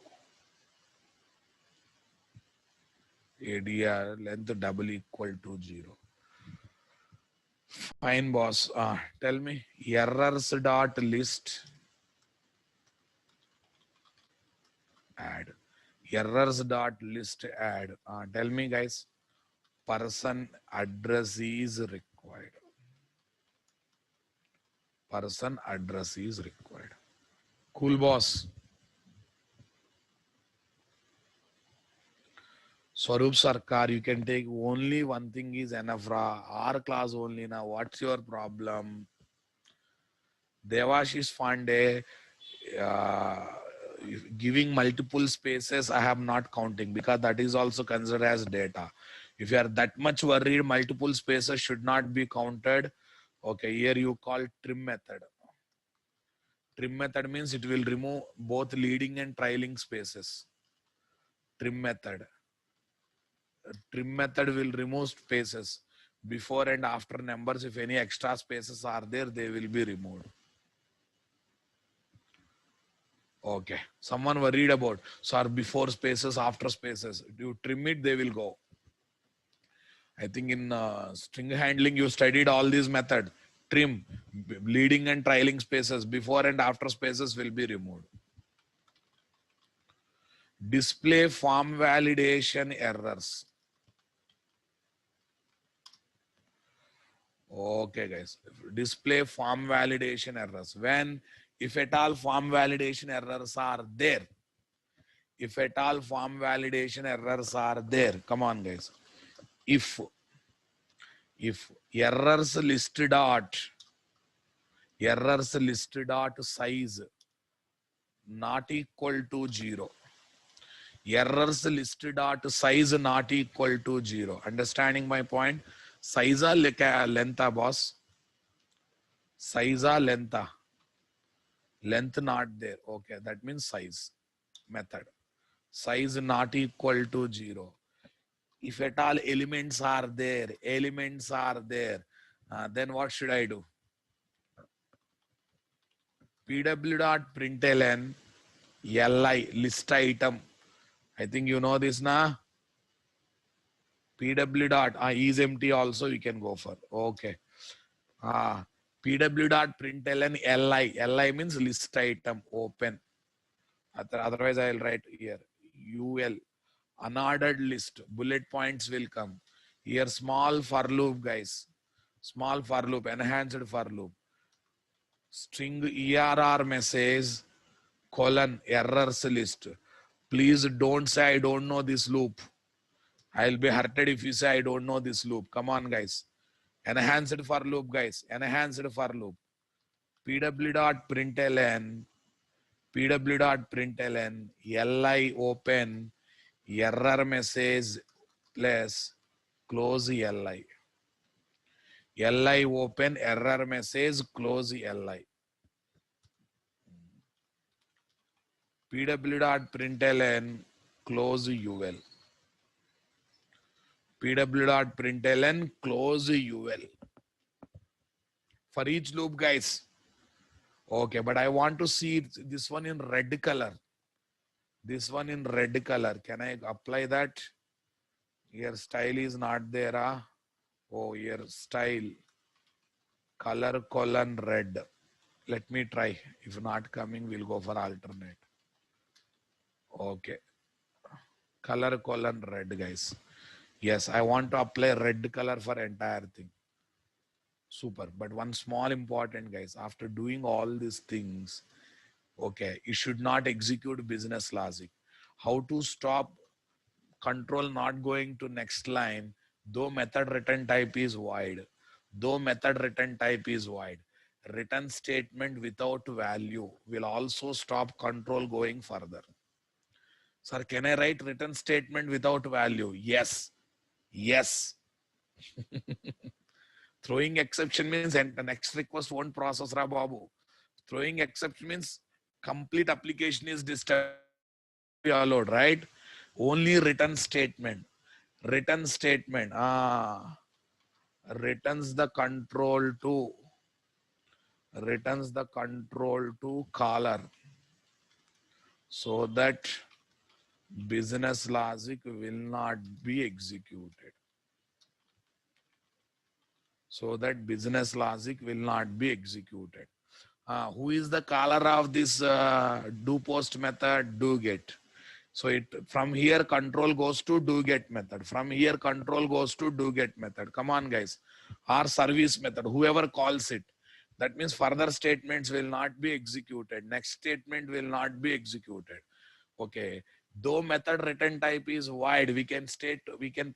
ADR length double equal to 0. Fine, boss. Tell me errors dot list add. Errors dot list add. Tell me, guys. Person address is required. Person address is required. Cool, boss. Swarup Sarkar, you can take only one thing is enough. R class only now. What's your problem? Devashish Pandey, giving multiple spaces, I am not counting because that is also considered as data. If you are that much worried, multiple spaces should not be counted. Okay, here you call trim method. Trim method means it will remove both leading and trailing spaces. Trim method. Trim method will remove spaces before and after numbers. If any extra spaces are there, they will be removed. Okay. Someone worried about, so before spaces, after spaces. You trim it, they will go. I think in string handling, you studied all these methods. Trim, leading and trailing spaces, before and after spaces will be removed. Display form validation errors. Okay, guys. Display form validation errors. When, if at all form validation errors are there, if at all form validation errors are there, come on, guys. If errors list dot size not equal to 0, errors list dot size not equal to 0. Understanding my point? Size length, boss. Size length. Length not there. Okay, that means size method. Size not equal to 0. If at all elements are there, then what should I do? pw.println li list item. I think you know this na. pw dot is empty also you can go for. Okay. pw.println li means list item open. Otherwise I will write here ul unordered list. Bullet points will come here. Small for loop, guys. Small for loop, enhanced for loop. String err message colon errors list. Please don't say I don't know this loop. I'll be hurted if you say I don't know this loop. Come on, guys. Enhanced for loop, guys. Enhanced for loop. pw.println li open error message plus close li. Li open error message close li. pw.println close ul. pw.println close ul. For each loop, guys. Okay, but I want to see this one in red color. This one in red color. Can I apply that? Here style is not there. Oh, here style color colon red. Let me try. If not coming, we'll go for alternate. Okay. Color colon red, guys. Yes, I want to apply red color for entire thing. Super. But one small important, guys, after doing all these things, okay, you should not execute business logic. How to stop control not going to next line, though method return type is void. Though method return type is void. Return statement without value will also stop control going further. Sir, can I write return statement without value? Yes. Yes. Throwing exception means the next request won't process ra babu. Throwing exception means complete application is disturbed, allowed, right? Only return statement. Return statement returns the control to caller so that business logic will not be executed. So that business logic will not be executed. Who is the caller of this do post method? Do get. So it from here control goes to do get method. From here control goes to do get method. Come on, guys. Our service method, whoever calls it. That means further statements will not be executed. Next statement will not be executed. Okay. Though method return type is void, we can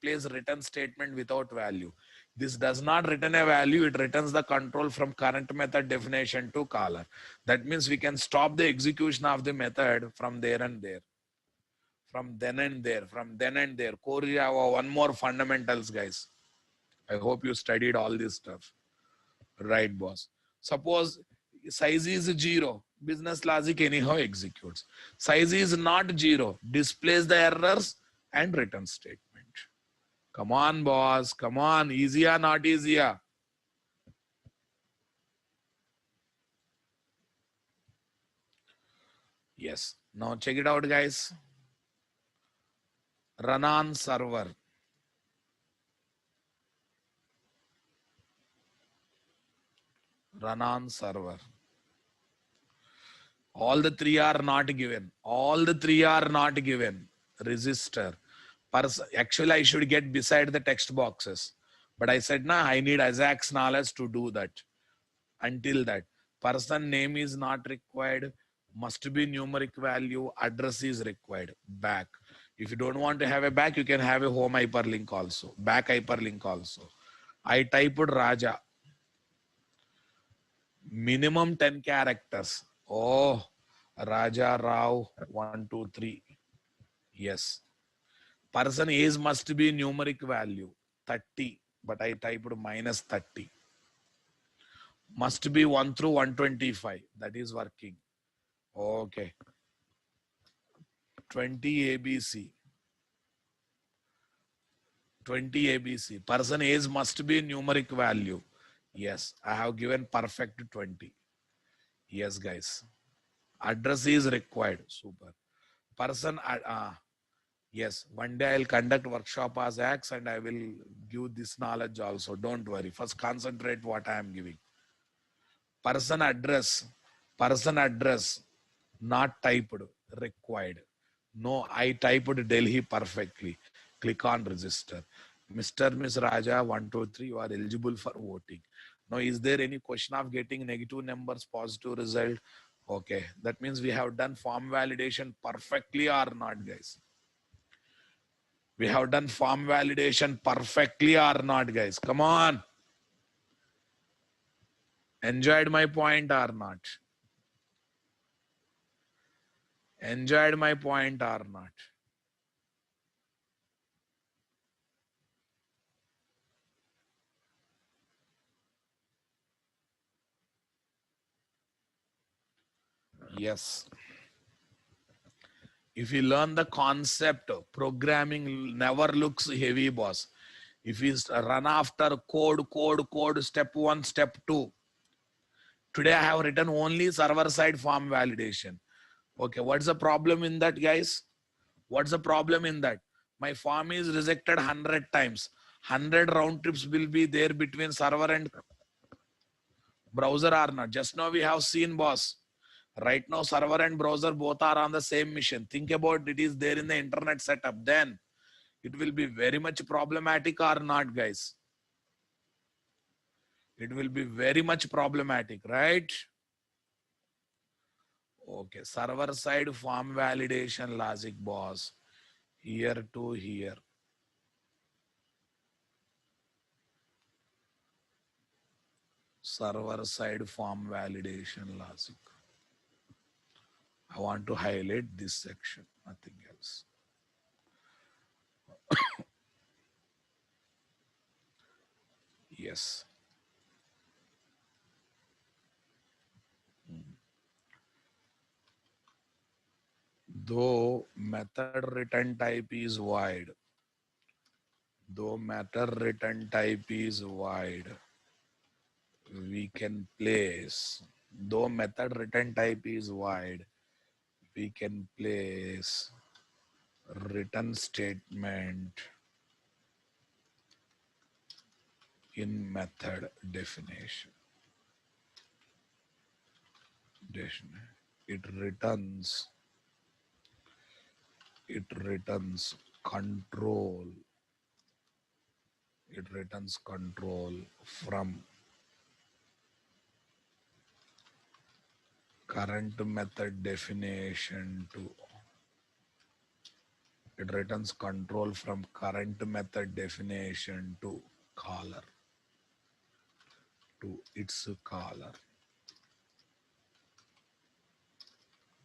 place return statement without value. This does not return a value, it returns the control from current method definition to caller. That means we can stop the execution of the method from there and there. From then and there, from then and there. Core Java, one more fundamentals, guys. I hope you studied all this stuff. Right, boss. Suppose size is 0. Business logic anyhow executes. Size is not 0. Displays the errors and return statement. Come on, boss. Come on. Easier, not easier. Yes. Now check it out, guys. Run on server. Run on server. All the three are not given. All the three are not given. Register. Actually, I should get beside the text boxes. But I said, nah, I need Ajax knowledge to do that. Until that, person name is not required, must be numeric value, address is required, back. If you don't want to have a back, you can have a home hyperlink also, back hyperlink also. I typed Raja, minimum 10 characters. Oh, Raja Rao 123. Yes. Person age must be numeric value 30, but I typed minus 30. Must be 1 through 125. That is working. Okay. 20 ABC. 20 ABC. Person age must be numeric value. Yes, I have given perfect 20. Yes, guys. Address is required. Super. Person, yes, one day I'll conduct workshop as X and I will give this knowledge also. Don't worry. First concentrate what I am giving. Person address, not typed, required. No, I typed Delhi perfectly. Click on register. Mr. Miss Raja 123, you are eligible for voting. Now, is there any question of getting negative numbers, positive result? Okay, that means we have done form validation perfectly or not, guys? We have done form validation perfectly or not, guys? Come on. Enjoyed my point or not? Enjoyed my point or not? Yes. If you learn the concept, programming never looks heavy, boss. If you run after code, step one, step two. Today I have written only server-side form validation. Okay, what's the problem in that, guys? What's the problem in that? My form is rejected 100 times. 100 round trips will be there between server and browser or not. Just now we have seen, boss. Right now, server and browser both are on the same mission. Think about it is there in the internet setup. Then it will be very much problematic or not, guys. It will be very much problematic, right? Okay, server side form validation logic, boss. Here to here. Server side form validation logic. I want to highlight this section, nothing else. Yes. Though method return type is wide, we can place, though method return type is wide, we can place return statement in method definition. It returns control. It returns control from current method definition to, it returns control from current method definition to caller, to its caller.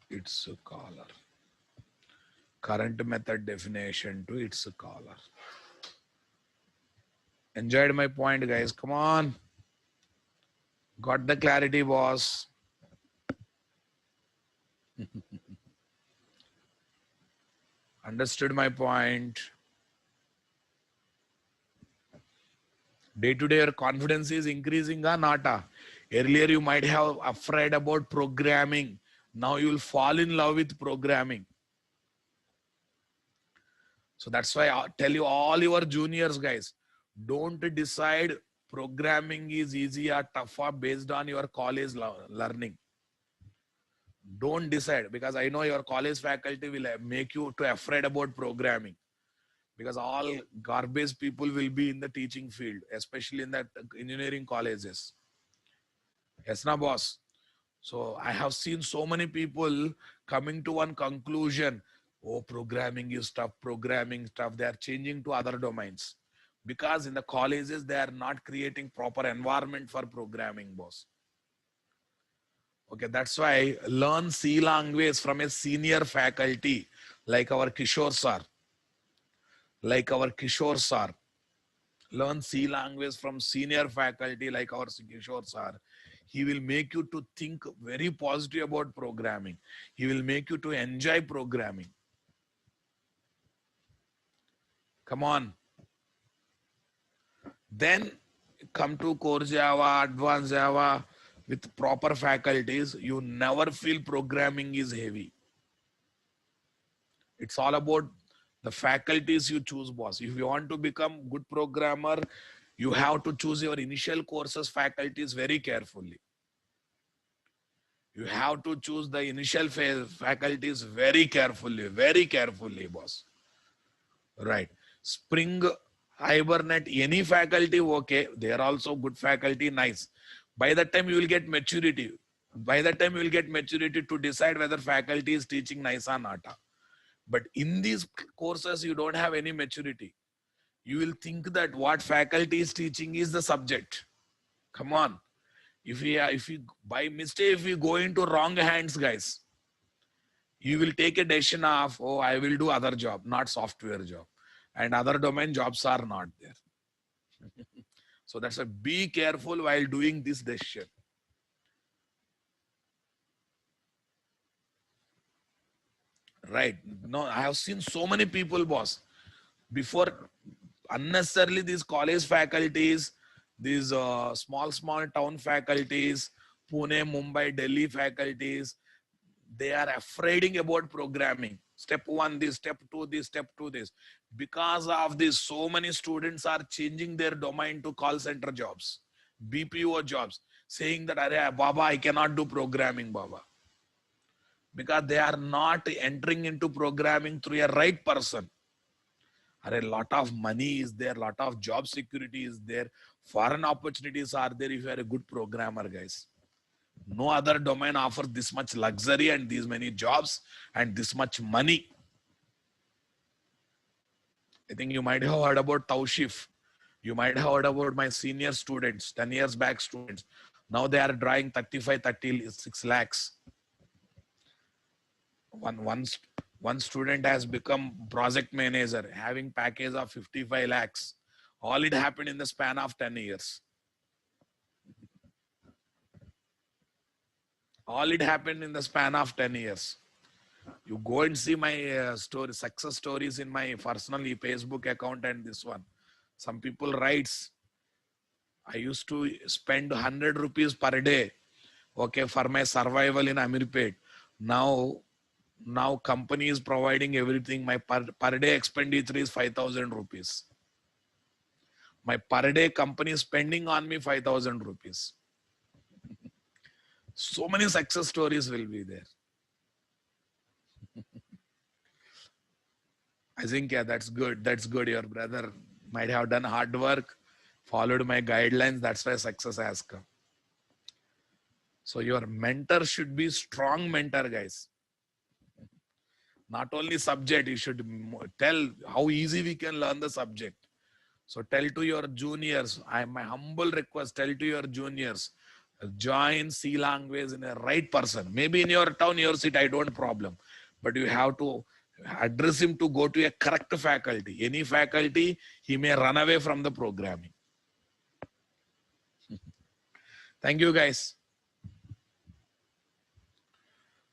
Its caller. Current method definition to its caller. Enjoyed my point, guys. Come on. Got the clarity, boss. Understood my point. Day to day, your confidence is increasing or not? Earlier, you might have afraid about programming. Now you will fall in love with programming. So that's why I tell you, all your juniors, guys, don't decide programming is easy or tougher based on your college learning. Don't decide, because I know your college faculty will make you to afraid about programming. because all garbage people will be in the teaching field, especially in the engineering colleges. Yes, na boss. So I have seen so many people coming to one conclusion. Oh, programming is tough, programming stuff. They are changing to other domains because in the colleges, they are not creating proper environment for programming, boss. Okay, that's why learn C language from a senior faculty like our Kishore sir. Like our Kishore sir. Learn C language from senior faculty like our Kishore sir. He will make you to think very positive about programming. He will make you to enjoy programming. Come on. Then come to core Java, advanced Java with proper faculties. You never feel programming is heavy. It's all about the faculties you choose, boss. If you want to become good programmer, you have to choose your initial courses faculties very carefully. You have to choose the initial faculties very carefully, boss. Right. Spring, Hibernate, any faculty, okay. They are also good faculty, nice. By the time you will get maturity, to decide whether faculty is teaching nice or not. But in these courses, you don't have any maturity. You will think that what faculty is teaching is the subject. Come on. If we by mistake, if we go into wrong hands, guys, you will take a decision of, oh, I will do other job, not software job. And other domain jobs are not there. So that's a be careful while doing this decision. Right. No, I have seen so many people, boss. Before unnecessarily these college faculties, these small town faculties, Pune, Mumbai, Delhi faculties, they are afraid about programming. Step one, this, step two, this, step two, this. Because of this, so many students are changing their domain to call center jobs, BPO jobs, saying that, Baba, I cannot do programming, Baba. Because they are not entering into programming through a right person. A lot of money is there, lot of job security is there, foreign opportunities are there if you are a good programmer, guys. No other domain offers this much luxury and these many jobs and this much money. I think you might have heard about Taushif. You might have heard about my senior students, 10 years back students. Now they are drawing 35, 36 lakhs. One student has become project manager, having package of 55 lakhs. All it happened in the span of 10 years. All it happened in the span of 10 years. You go and see my success stories in my personal Facebook account and this one. Some people writes, I used to spend 100 rupees per day, okay, for my survival in Amirpet. Now company is providing everything. My per day expenditure is 5,000 rupees. My per day company is spending on me 5,000 rupees. So many success stories will be there. I think, yeah, that's good. That's good. Your brother might have done hard work, followed my guidelines. That's why success has come. So your mentor should be strong mentor, guys. Not only subject, you should tell how easy we can learn the subject. So tell to your juniors, my humble request, tell to your juniors, join C language in a right person. Maybe in your town, your city, I don't problem. But you have to address him to go to a correct faculty. Any faculty, he may run away from the programming. Thank you, guys.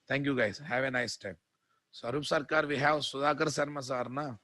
Thank you, guys. Have a nice time. Sarup Sarkar, we have Sudhakar Sarma sir, na?